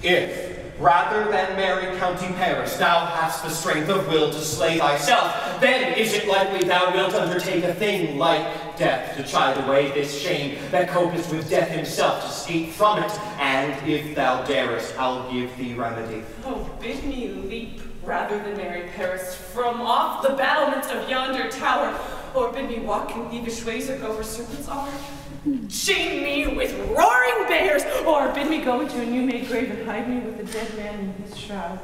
If, rather than marry County Paris, thou hast the strength of will to slay thyself, then is it likely thou wilt undertake a thing like death to chide away this shame that copest with death himself to escape from it, and if thou darest, I'll give thee remedy. Oh, bid me leap rather than marry Paris from off the battlements of yonder tower, or bid me walk in thievish ways or go where serpents are. Chain me with roaring bears, or bid me go into a new-made grave and hide me with a dead man in his shroud.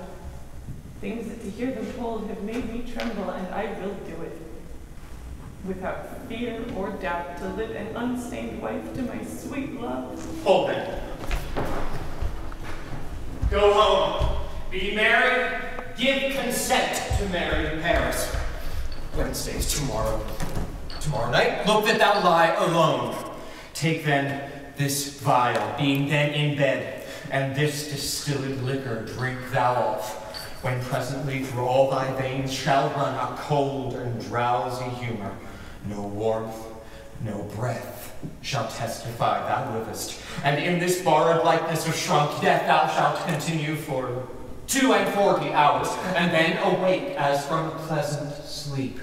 Things that to hear them told have made me tremble, and I will do it. Without fear or doubt, to live an unstained wife to my sweet love. Hold then. Go home. Be married. Give consent to marry Paris. Wednesday's tomorrow. Tomorrow night, look that thou lie alone. Take then this vial, being then in bed, and this distilled liquor drink thou off, when presently through all thy veins shall run a cold and drowsy humor. No warmth, no breath shall testify thou livest, and in this borrowed likeness of shrunk death thou shalt continue for 42 hours, and then awake as from a pleasant sleep.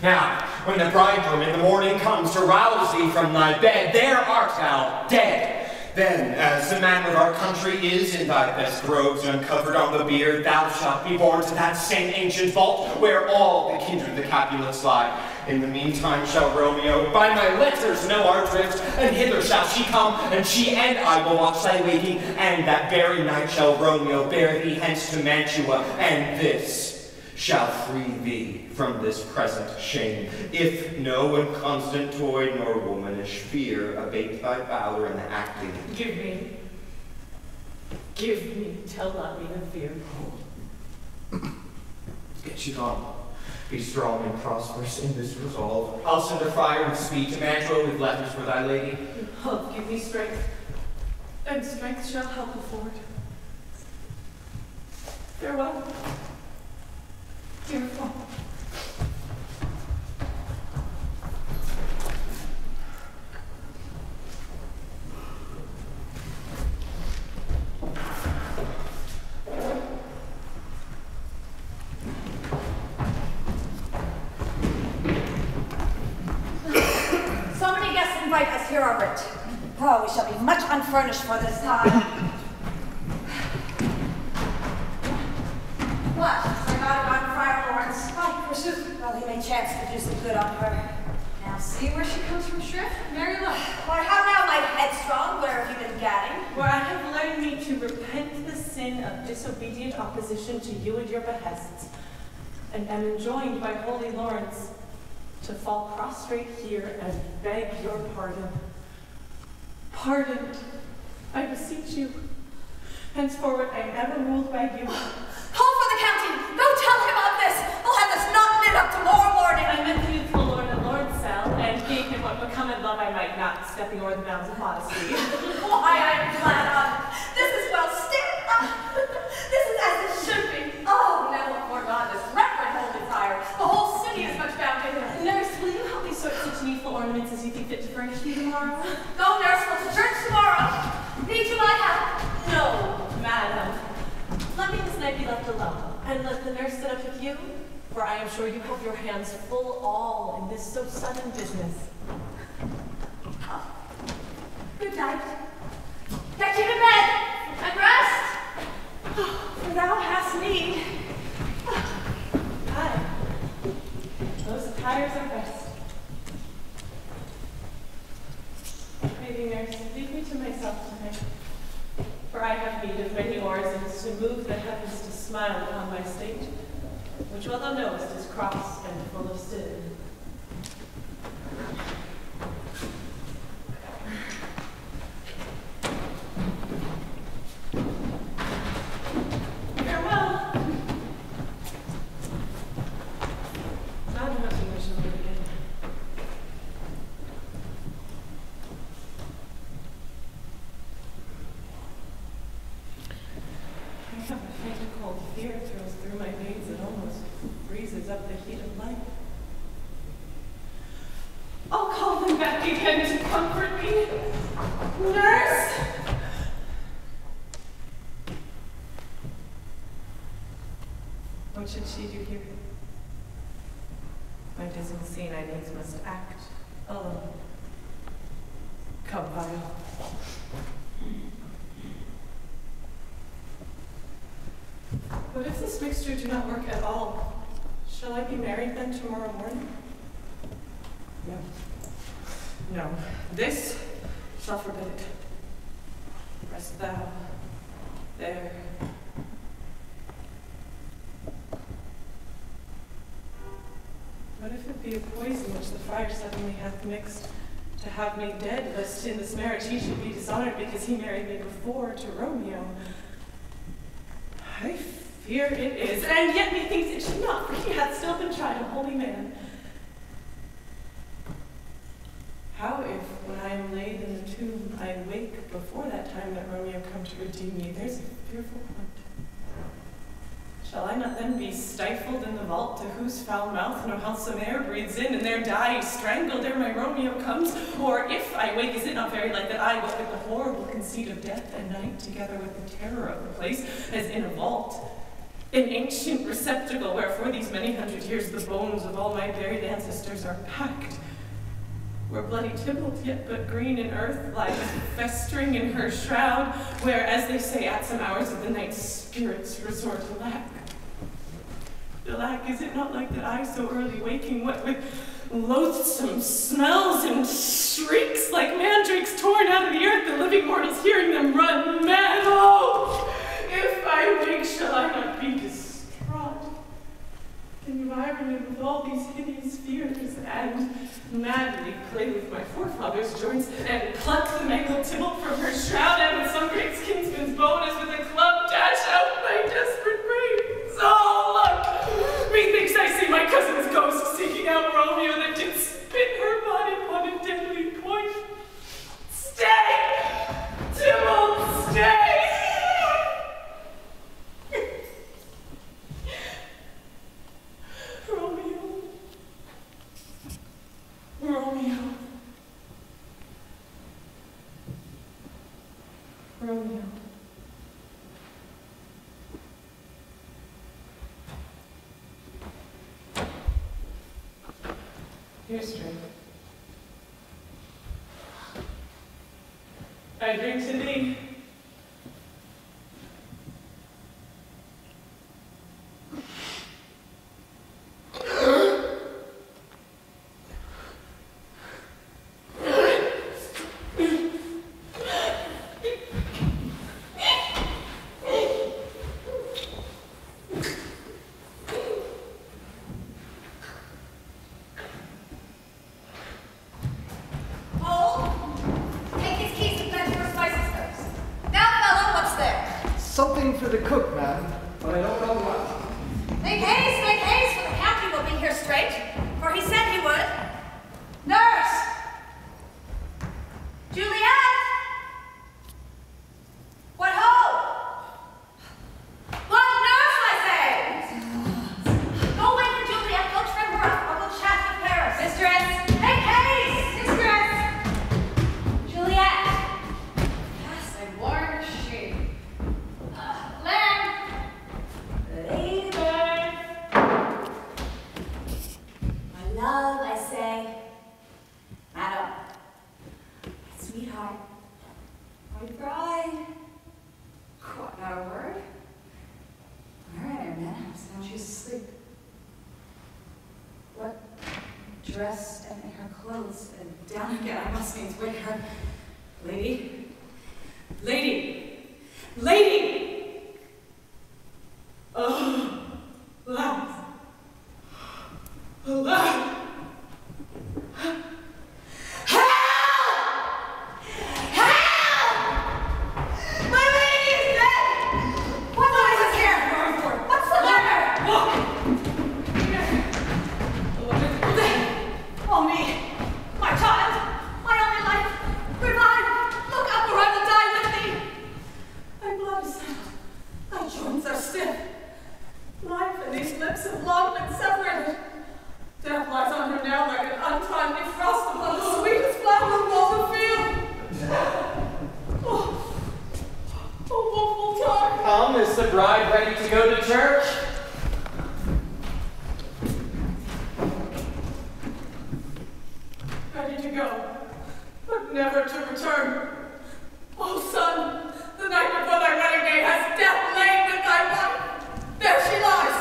Now, when the bridegroom in the morning comes to rouse thee from thy bed, there art thou, dead. Then, as the manner of our country is, in thy best robes uncovered on the bier, thou shalt be borne to that same ancient vault where all the kindred the Capulets lie. In the meantime shall Romeo by my letters know our drift, and hither shall she come, and she and I will watch thy waking, and that very night shall Romeo bear thee hence to Mantua, and this shall free thee from this present shame, if no inconstant toy nor womanish fear abate thy valor in the acting. Give me till not be the fear. Get you gone. Be strong and prosperous in this resolve. I'll send a friar with speed to Mantua with letters for thy lady. Oh, give me strength, and strength shall help afford. Farewell, dear father. Invite us here are writ. Oh, we shall be much unfurnished for this time. What? Sir God, Friar Lawrence? Why, forsooth. Well, he may chance to do some good on her. Now see where she comes from, Shrift? Mary Luck. Why, how now, my headstrong? Where have you been gadding? Where I have learned me to repent the sin of disobedient opposition to you and your behests, and am enjoined by holy Lawrence to fall prostrate here and beg your pardon. Pardon, I beseech you. Henceforward, I am ever ruled by you. Call for the county! Go tell him of this! I'll have this not knit up tomorrow morning! I met the youthful lord and lord cell, and gave him what becometh love I might not, stepping o'er the bounds of modesty. Why, I am glad of. This is well stamped up. This is as it should be. Oh, now before God, this reverend holy fire. The whole city is much bound to him. Nurse, will you help me sort such needful ornaments as you think fit to furnish me tomorrow? Go, nurse, we'll to church tomorrow. Need you my help? No, madam. Let me this night be left alone, and let the nurse sit up with you, for I am sure you have your hands full all in this so sudden business. Oh. Good night. Get you to bed, and rest. For thou hast need. Aye. Those tires are best. Maybe, nurse, leave me to myself tonight, for I have need of many orisons to move the heavens to smile upon my state, which well thou knowest is cross and full of sin. Farewell. Not nothing we shall meet again. I have a faint cold fear thrills through my veins and almost freezes up the heat of life. I'll call them back again to comfort me. Nurse! What should she do here? My dismal scene I needs must act alone. Come, Vile. What if this mixture do not work at all? Shall I be married then tomorrow morning? No. No. This shall forbid it. Rest thou there. What if it be a poison which the friar suddenly hath mixed, to have me dead, lest in this marriage he should be dishonored because he married me before to Romeo? I fear it is, and yet methinks it should not, for he hath still been tried a holy man. How if, when I am laid in the tomb, I wake before that time that Romeo come to redeem me? There's a fearful point. Shall I not then be stifled in the vault, to whose foul mouth no healthsome air breathes in, and there die strangled ere my Romeo comes? Or if I wake, is it not very like that I look at the horrible conceit of death and night, together with the terror of the place, as in a vault, an ancient receptacle, where for these many hundred years the bones of all my buried ancestors are packed, where bloody Tybalt, yet but green in earth, lies festering in her shroud, where, as they say, at some hours of the night, spirits resort alack. Alack, is it not like that I, so early waking, what with loathsome smells and shrieks like mandrakes torn out of the earth, the living mortals hearing them run mad. Oh, if I wake, shall I not be distraught, environed with all these hideous fears, and madly play with my forefathers' joints, and pluck the mangled tybalt from her shroud, and with some great kinsman's bonus with a club dash out my desperate brains. Oh, look! Methinks I see my cousin's ghost seeking out Romeo that did spin her body upon a deadly point. Stay! Tybalt, stay! Romeo. Romeo. Romeo. Here's strength. I drink to thee. Something for the cook, madam, but I don't know what. Make haste, for the captain will be here straight, for he said he would. Nurse! Juliet! What ho? What nurse, I say? Go wait for Juliet, go trim her up, or we'll chat with Paris. Mistress! Make haste! Mistress! Juliet! Yes, I warned she. My love, I say. Madam. My sweetheart. My bride. What, not a word? All right, Aetna. Now she's asleep. What dress and her clothes and down again? I must needs wake her. Lady. Lady. Lady! Oh, alas. Alas. Help! Help! My lady is dead! What noise is here? What's the matter? Oh, me. My child. My only life. Revive. Look up or I will die with thee. My blood is settled. My joints are stiff. Life and these lips have long been separated. Death lies on her now like an untimely frost upon the sweetest flower of all the field. Oh, woeful time. Come, is the bride ready to go to church? Ready to go, but never to return. Oh, son, the night before thy wedding day has death lain with thy wife. There she lies.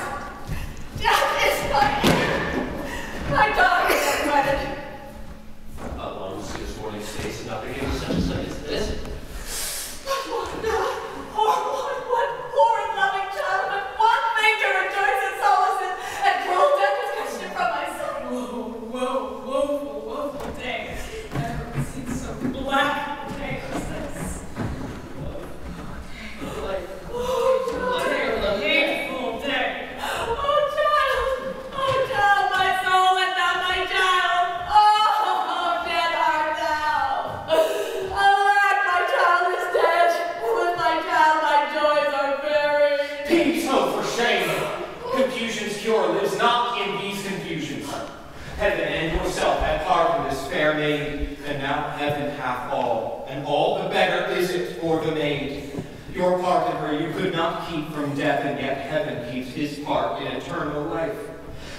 Death is my heir. My daughter is wedded. How long was this morning stays and not begin such a sight as this? But what now? What poor and loving child, but one thing to rejoice and solace in, and cruel death is cast from my sight. Woeful day. Never seen so black a day as this. Hateful day. Oh child, my soul and not my child. Oh, dead art thou. Alack, my child is dead. With my child, my joys are buried. Peace, hope for shame. Confusion's cure lives not in these confusions. Heaven and yourself have pardoned this fair maid, and now heaven hath all, and all the better is it for the maid. Your part in her you could not keep from death, and yet heaven keeps his part in eternal life.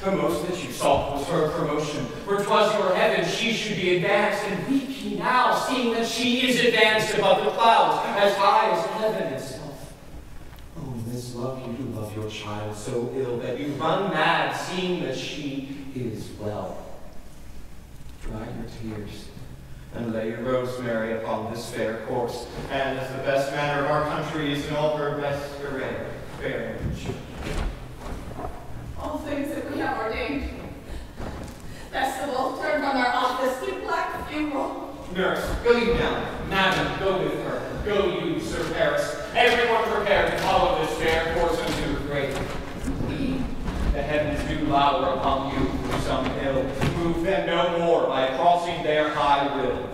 The most that you sought was her promotion, for 'twas your heaven she should be advanced, and weep ye now, seeing that she is advanced above the clouds, as high as heaven itself. Oh, miss, love you to love your child so ill that you run mad, seeing that she is well. her tears, and lay rosemary upon this fair corpse, and as the best manner of our country is in all her best array, All things that we have ordained. Festival turned on our office to black funeral. Nurse, go you down. Madam, go with her. Go you, Sir Paris. Everyone prepare to follow this fair course unto her grave. The heavens do lower upon you for some ill. Move them no more by crossing their high will.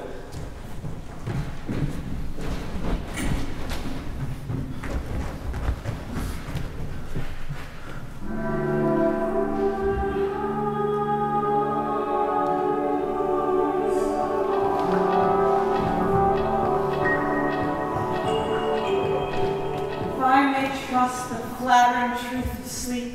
If I may trust the flattering truth of sleep,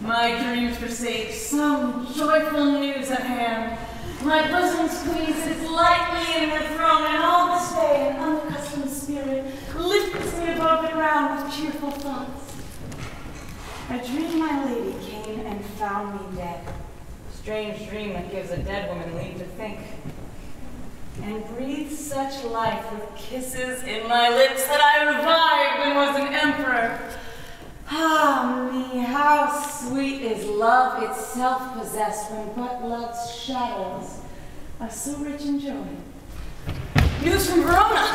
my dreams presage some joyful news at hand. My bosom squeezes lightly in her throne, and all this day an unaccustomed spirit lifts me above the ground with cheerful thoughts. I dream my lady came and found me dead. Strange dream that gives a dead woman leave to think. And breathes such life with kisses in my lips that I revived and was an emperor. Ah me, how sweet is love itself possessed when but love's shadows are so rich in joy. News from Verona!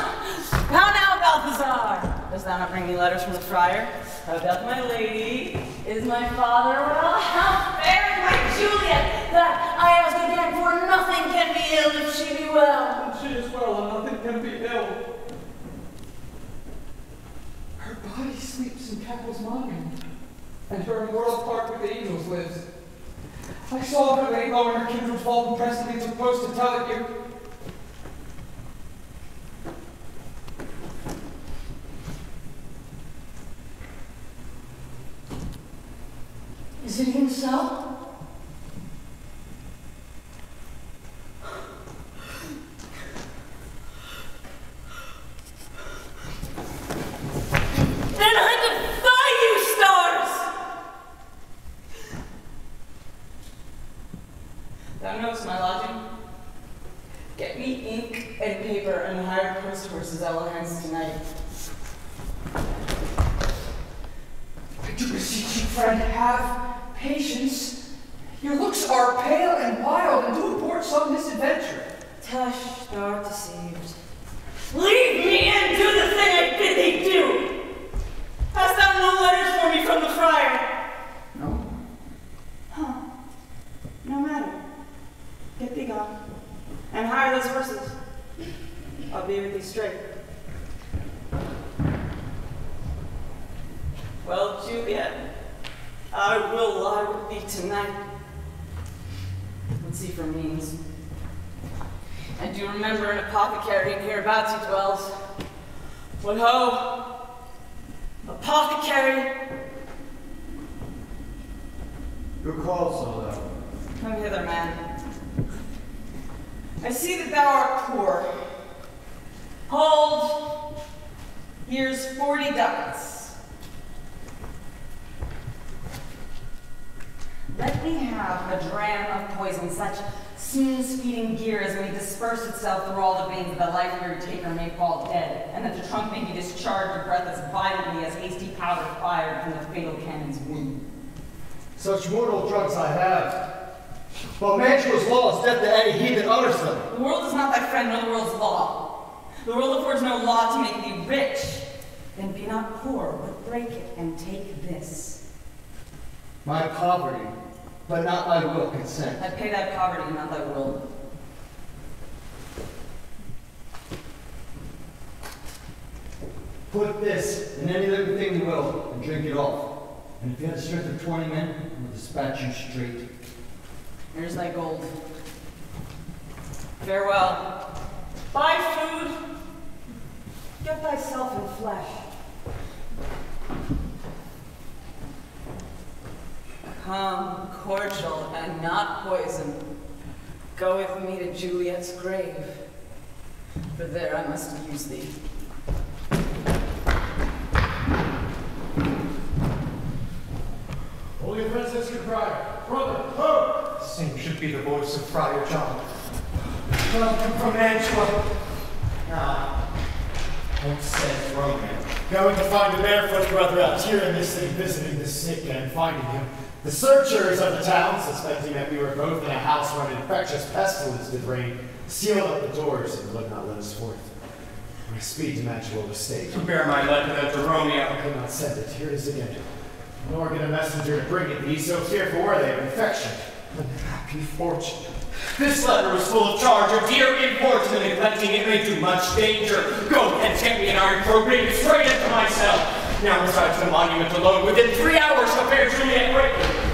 How now, Balthazar? Dost thou not bring me letters from the friar? How doth my lady? Is my father well? How fares my Juliet? That I ask again, for nothing can be ill if she be well. And she is well, and nothing can be ill. Her body sleeps in Capel's mind, and her immortal part with the angels lives. I saw her lay low in her kindred's vault and presently took post to tell it you. Is it even so? Then I defy you, stars! Thou knowest my lodging. Get me ink and paper and hire post horses I will hence tonight. I do beseech you, friend, have patience. Your looks are pale and wild, and do report some misadventure. Tush, thou art deceived. Leave me and do the thing I bid thee do! Hast thou no letters for me from the friar? No. Huh. No matter. Get thee gone. And hire those horses. I'll be with thee straight. Well, Juliet, I will lie with thee tonight. Let's see for means. And do remember an apothecary hereabouts he dwells. What ho! Apothecary! Your call, Solo. Come hither, man. I see that thou art poor. Hold. Here's 40 ducats. Let me have a dram of poison, such smooth-speeding gear as may disperse itself through all the veins that the life-weary taker may fall dead, and that the trunk may be discharged with breath as violently as hasty powder fired from the fatal cannon's wound. Such mortal drugs I have. But Mantua's law is death to any he that utters them. The world is not thy friend, nor the world's law. The world affords no law to make thee rich. Then be not poor, but break it and take this. My poverty, but not my will, consent. I pay thy poverty, not thy will. Put this in any living thing you will, and drink it off. And if you have the strength of 20 men, I will dispatch you straight. Here's thy gold. Farewell. Buy food. Get thyself in flesh. Come, cordial and not poison. Go with me to Juliet's grave, for there I must use thee. Holy Franciscan Friar, brother, ho! The same should be the voice of Friar John. Welcome from Angela. What says Romeo? Going to find a barefoot brother out here in this city, visiting the sick and finding him. The searchers of the town, suspecting that we were both in a house where an infectious pestilence did reign, sealed up the doors and would not let us forth. My speed to match will mistake. Bear my letter to Romeo. I could not send it. Here it is again. Nor get a messenger to bring it. These so fearful were they of infection. Unhappy fortune. This letter was full of charge of dear import, and neglecting it may do much danger. Go and get me an iron probe, bring it straight into my cell. Now reside to the monument alone. Within 3 hours, shall bear Juliet greatly.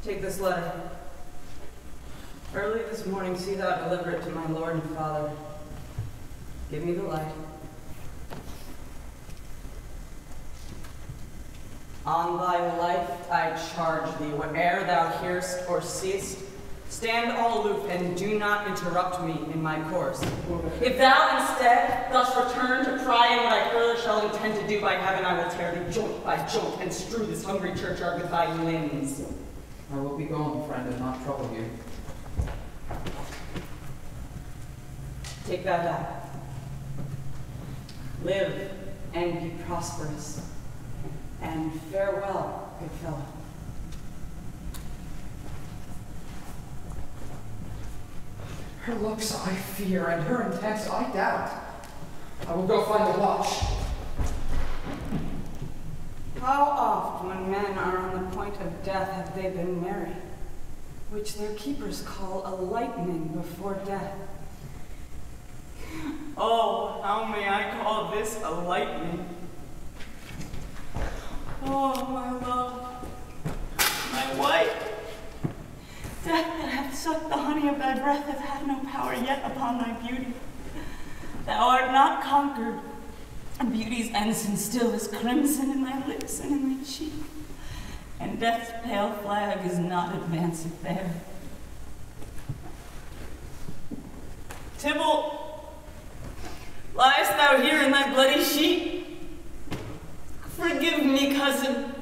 Take this letter. Early this morning, see thou deliver it to my Lord and Father. Give me the light. On thy life I charge thee, whate'er thou hearest or seest, stand all aloof and do not interrupt me in my course. If thou instead thus return to pry in what I further shall intend to do, by heaven I will tear thee joint by joint and strew this hungry churchyard with thy limbs. I will be gone, friend, and not trouble you. Take that back. Live and be prosperous. And farewell, good fellow. Her looks I fear, and her intents I doubt. I will go find the watch. How oft, when men are on the point of death, have they been merry, which their keepers call a lightning before death? Oh, how may I call this a lightning? Oh, my love, my wife, death that hath sucked the honey of thy breath hath had no power yet upon thy beauty. Thou art not conquered. Beauty's ensign still is crimson in thy lips and in thy cheek, and death's pale flag is not advanced there. Tybalt, liest thou here in thy bloody sheet? Forgive me, cousin.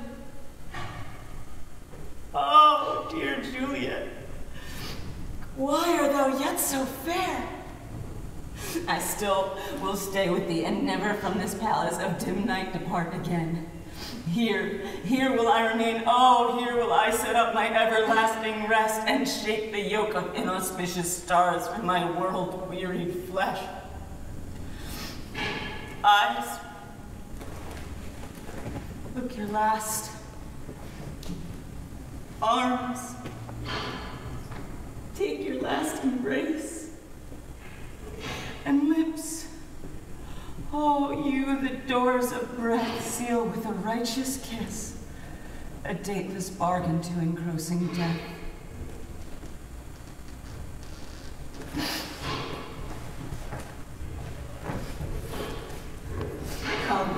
Oh, dear Juliet, why art thou yet so fair? I still will stay with thee, and never from this palace of dim night depart again. Here will I remain, oh, here will I set up my everlasting rest, and shake the yoke of inauspicious stars from my world-wearied flesh. eyes. Look your last. Arms. Take your last embrace. And lips. Oh, you, the doors of breath seal with a righteous kiss, a dateless bargain to engrossing death. Come,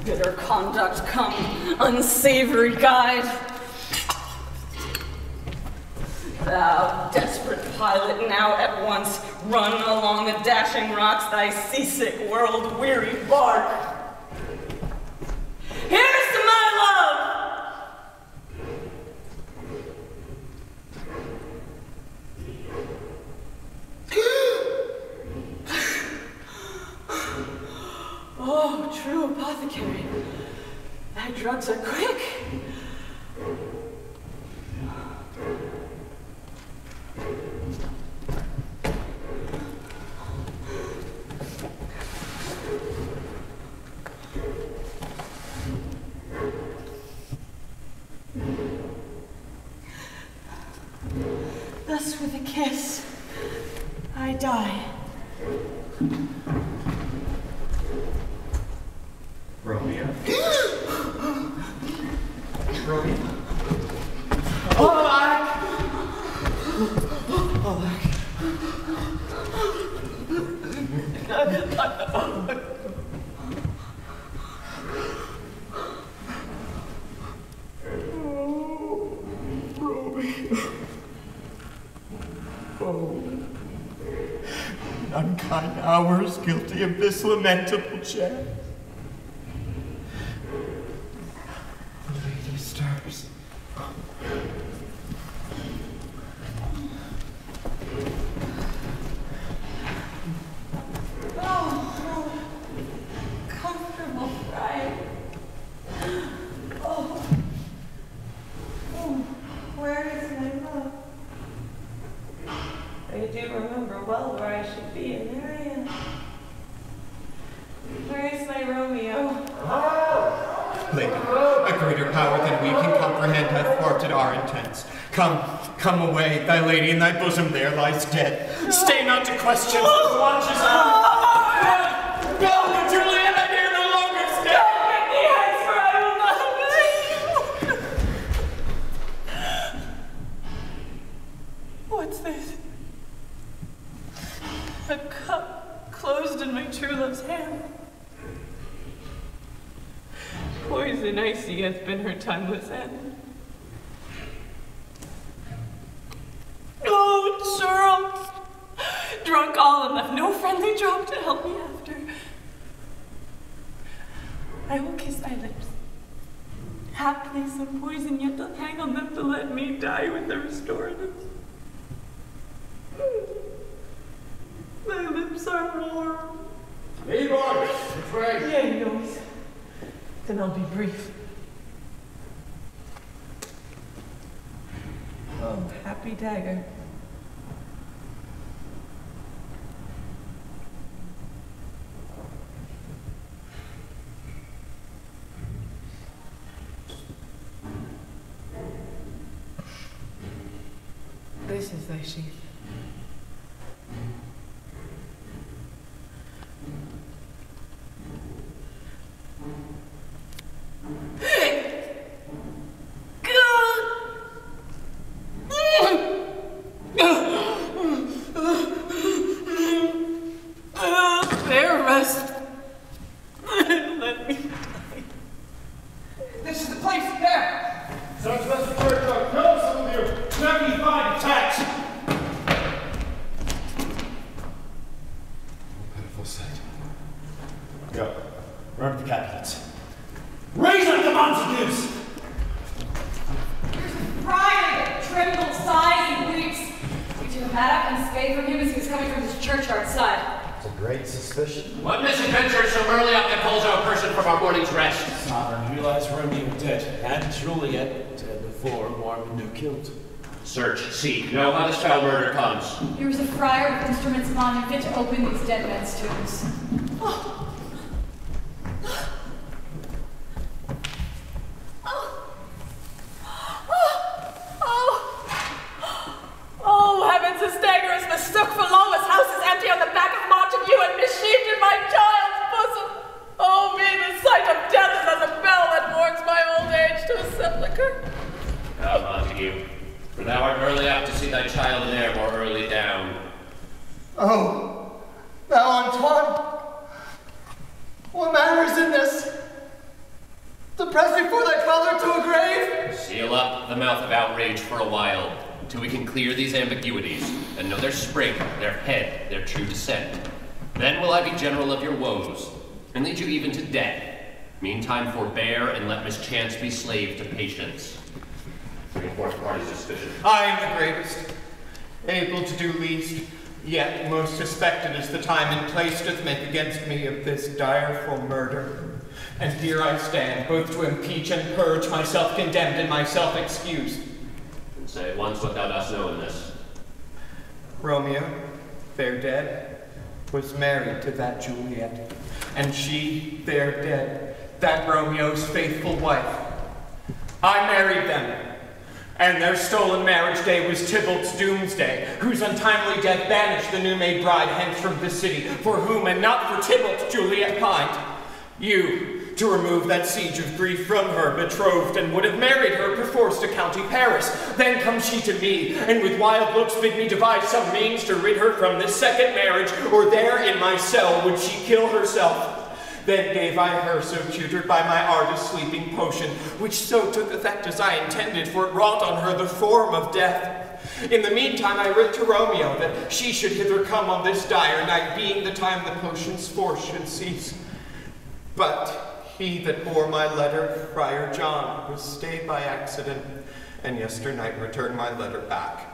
bitter conduct, come, unsavory guide. Thou desperate pilot, now at once run along the dashing rocks thy seasick, world-weary bark. Here's to my love! Oh, true apothecary, thy drugs are quick. Thus with a kiss, I die. Romeo. Romeo. Oh, Unkind hours, guilty of this lamentable chant. The lady stirs. Oh, comfortable bride. Oh, where is my love? I do remember well where I should be, and there I am. Where is my Romeo? Lady, a greater power than we can comprehend hath thwarted our intents. Come away, thy lady in thy bosom there lies dead. Stay not to question. Watches on. No, Juliet, I dare no longer stay. Don't make me hence, for I will not leave. What's this? A cup closed in my true love's hand. Poison icy hath been her timeless end. Oh, Charles! Drunk all and left no friendly drop to help me after. I will kiss thy lips. Haply some poison yet doth hang on them to let me die with the restorative. My lips are warm. Hey, boys, it's right. Yea, noise. Then I'll be brief. Oh, happy dagger. This is thy sheath. There rest. Let me die. This is the place, there! Such was the church of kill some of you. 75 attacks. Pitiful sight. Go. Run to the Capulets. Raise up the Montagues! Here's a friar that trembles, sighs, and weeps. We took him back unscathed from him as he was coming from his churchyard side. It's a great suspicion. What misadventure so early up that pulls our person from our morning's rest? Sovereign realized Romeo dead, and Juliet dead before Romeo killed. Search, seek, know how this foul murder comes. Here was a friar with instruments upon him fit to open these dead men's tombs. Now, Antoine, what manner is in this? To press before thy father to a grave? Seal up the mouth of outrage for a while, till we can clear these ambiguities, and know their spring, their head, their true descent. Then will I be general of your woes, and lead you even to death. Meantime, forbear, and let mischance be slave to patience. Bring forth parties of suspicion. I am the greatest, able to do least, yet most suspected is the time and place doth make against me of this direful murder. And here I stand, both to impeach and purge, myself condemned and myself excused. And say at once what thou dost know in this. Romeo, there dead, was married to that Juliet, and she, there dead, that Romeo's faithful wife. I married them. And their stolen marriage day was Tybalt's doomsday, whose untimely death banished the new-made bride hence from the city, for whom and not for Tybalt Juliet pined. You, to remove that siege of grief from her, betrothed, and would have married her perforce to county Paris. Then comes she to me, and with wild looks bid me devise some means to rid her from this second marriage, or there in my cell would she kill herself. Then gave I her, so tutored by my art, a sleeping potion, which so took effect as I intended, for it wrought on her the form of death. In the meantime I writ to Romeo that she should hither come on this dire night, being the time the potion's force should cease. But he that bore my letter, Friar John, was stayed by accident, and yesternight returned my letter back.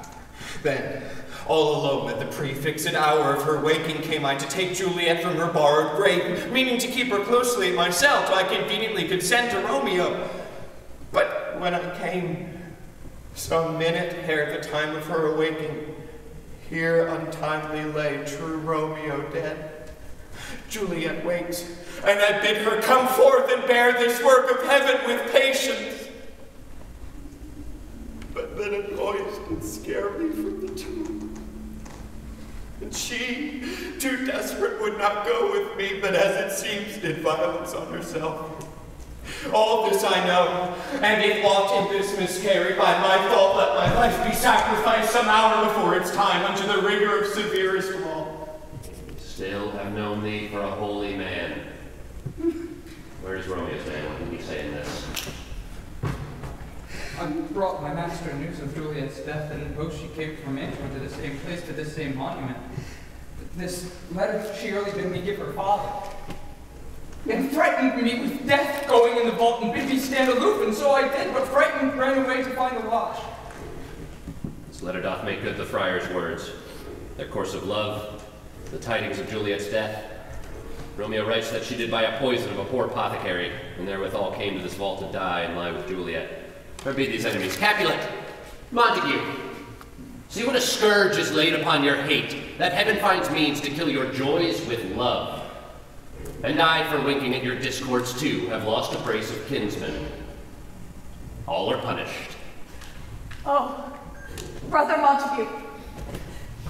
Then, all alone at the prefixed hour of her waking, came I to take Juliet from her borrowed grave, meaning to keep her closely at my cell till I conveniently could send to Romeo. But when I came, some minute ere the time of her awaking, here untimely lay true Romeo dead. Juliet wakes, and I bid her come forth and bear this work of heaven with patience. But then a noise did scare me from the tomb. And she, too desperate, would not go with me, but as it seems, did violence on herself. All this I know, and if aught in this miscarry by my fault, let my life be sacrificed some hour before its time unto the rigor of severest law. Still have known thee for a holy man. Where is Romeo's man? What can he say in this? I brought my master news of Juliet's death, and in post she came from Antwerp to the same place, to this same monument. This letter she early bid me give her father, and threatened me with death going in the vault, and bid me stand aloof, and so I did, but frightened ran away to find the lodge. This letter doth make good the friar's words, their course of love, the tidings of Juliet's death. Romeo writes that she did buy a poison of a poor apothecary, and therewithal came to this vault to die and lie with Juliet. Forbid these enemies. Capulet, Montague, see what a scourge is laid upon your hate, that heaven finds means to kill your joys with love. And I, for winking at your discords too, have lost a brace of kinsmen. All are punished. Oh, Brother Montague,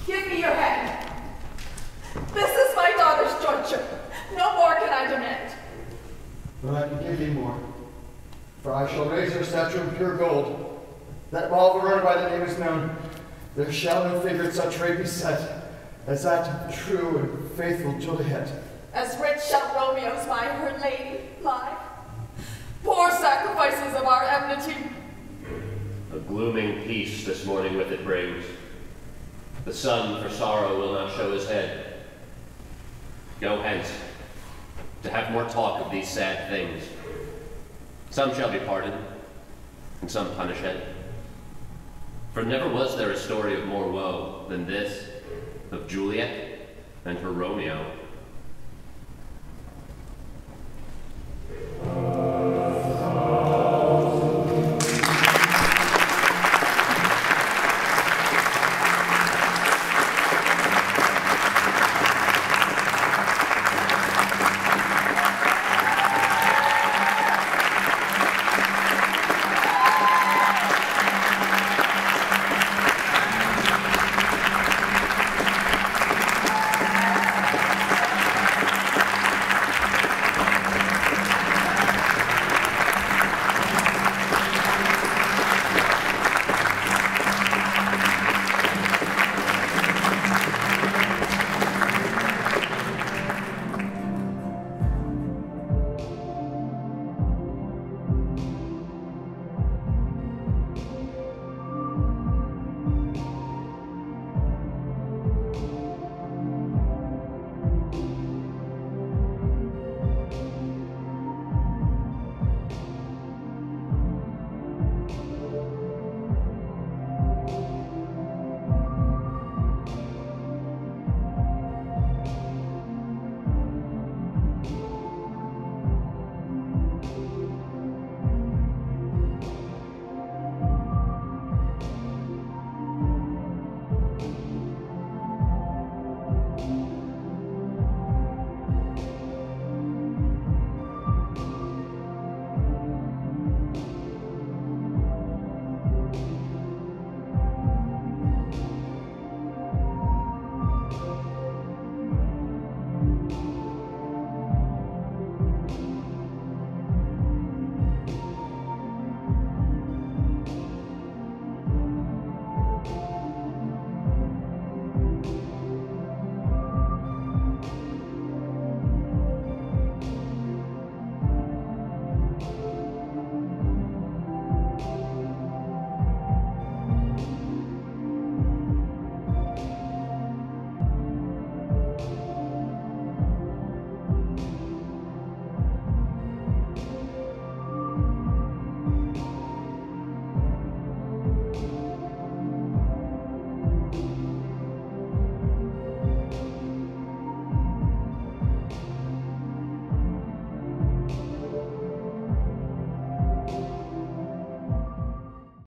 give me your hand. This is my daughter's jointure. No more can I demand. But I can give thee more. For I shall raise her statue in pure gold, that while the runner by the name is known, there shall no figure in such ray be set, as that true and faithful Juliet. As rich shall Romeo's by her lady lie. Poor sacrifices of our enmity. A glooming peace this morning with it brings. The sun for sorrow will not show his head. Go hence, to have more talk of these sad things. Some shall be pardoned, and some punished. For never was there a story of more woe than this, of Juliet and her Romeo.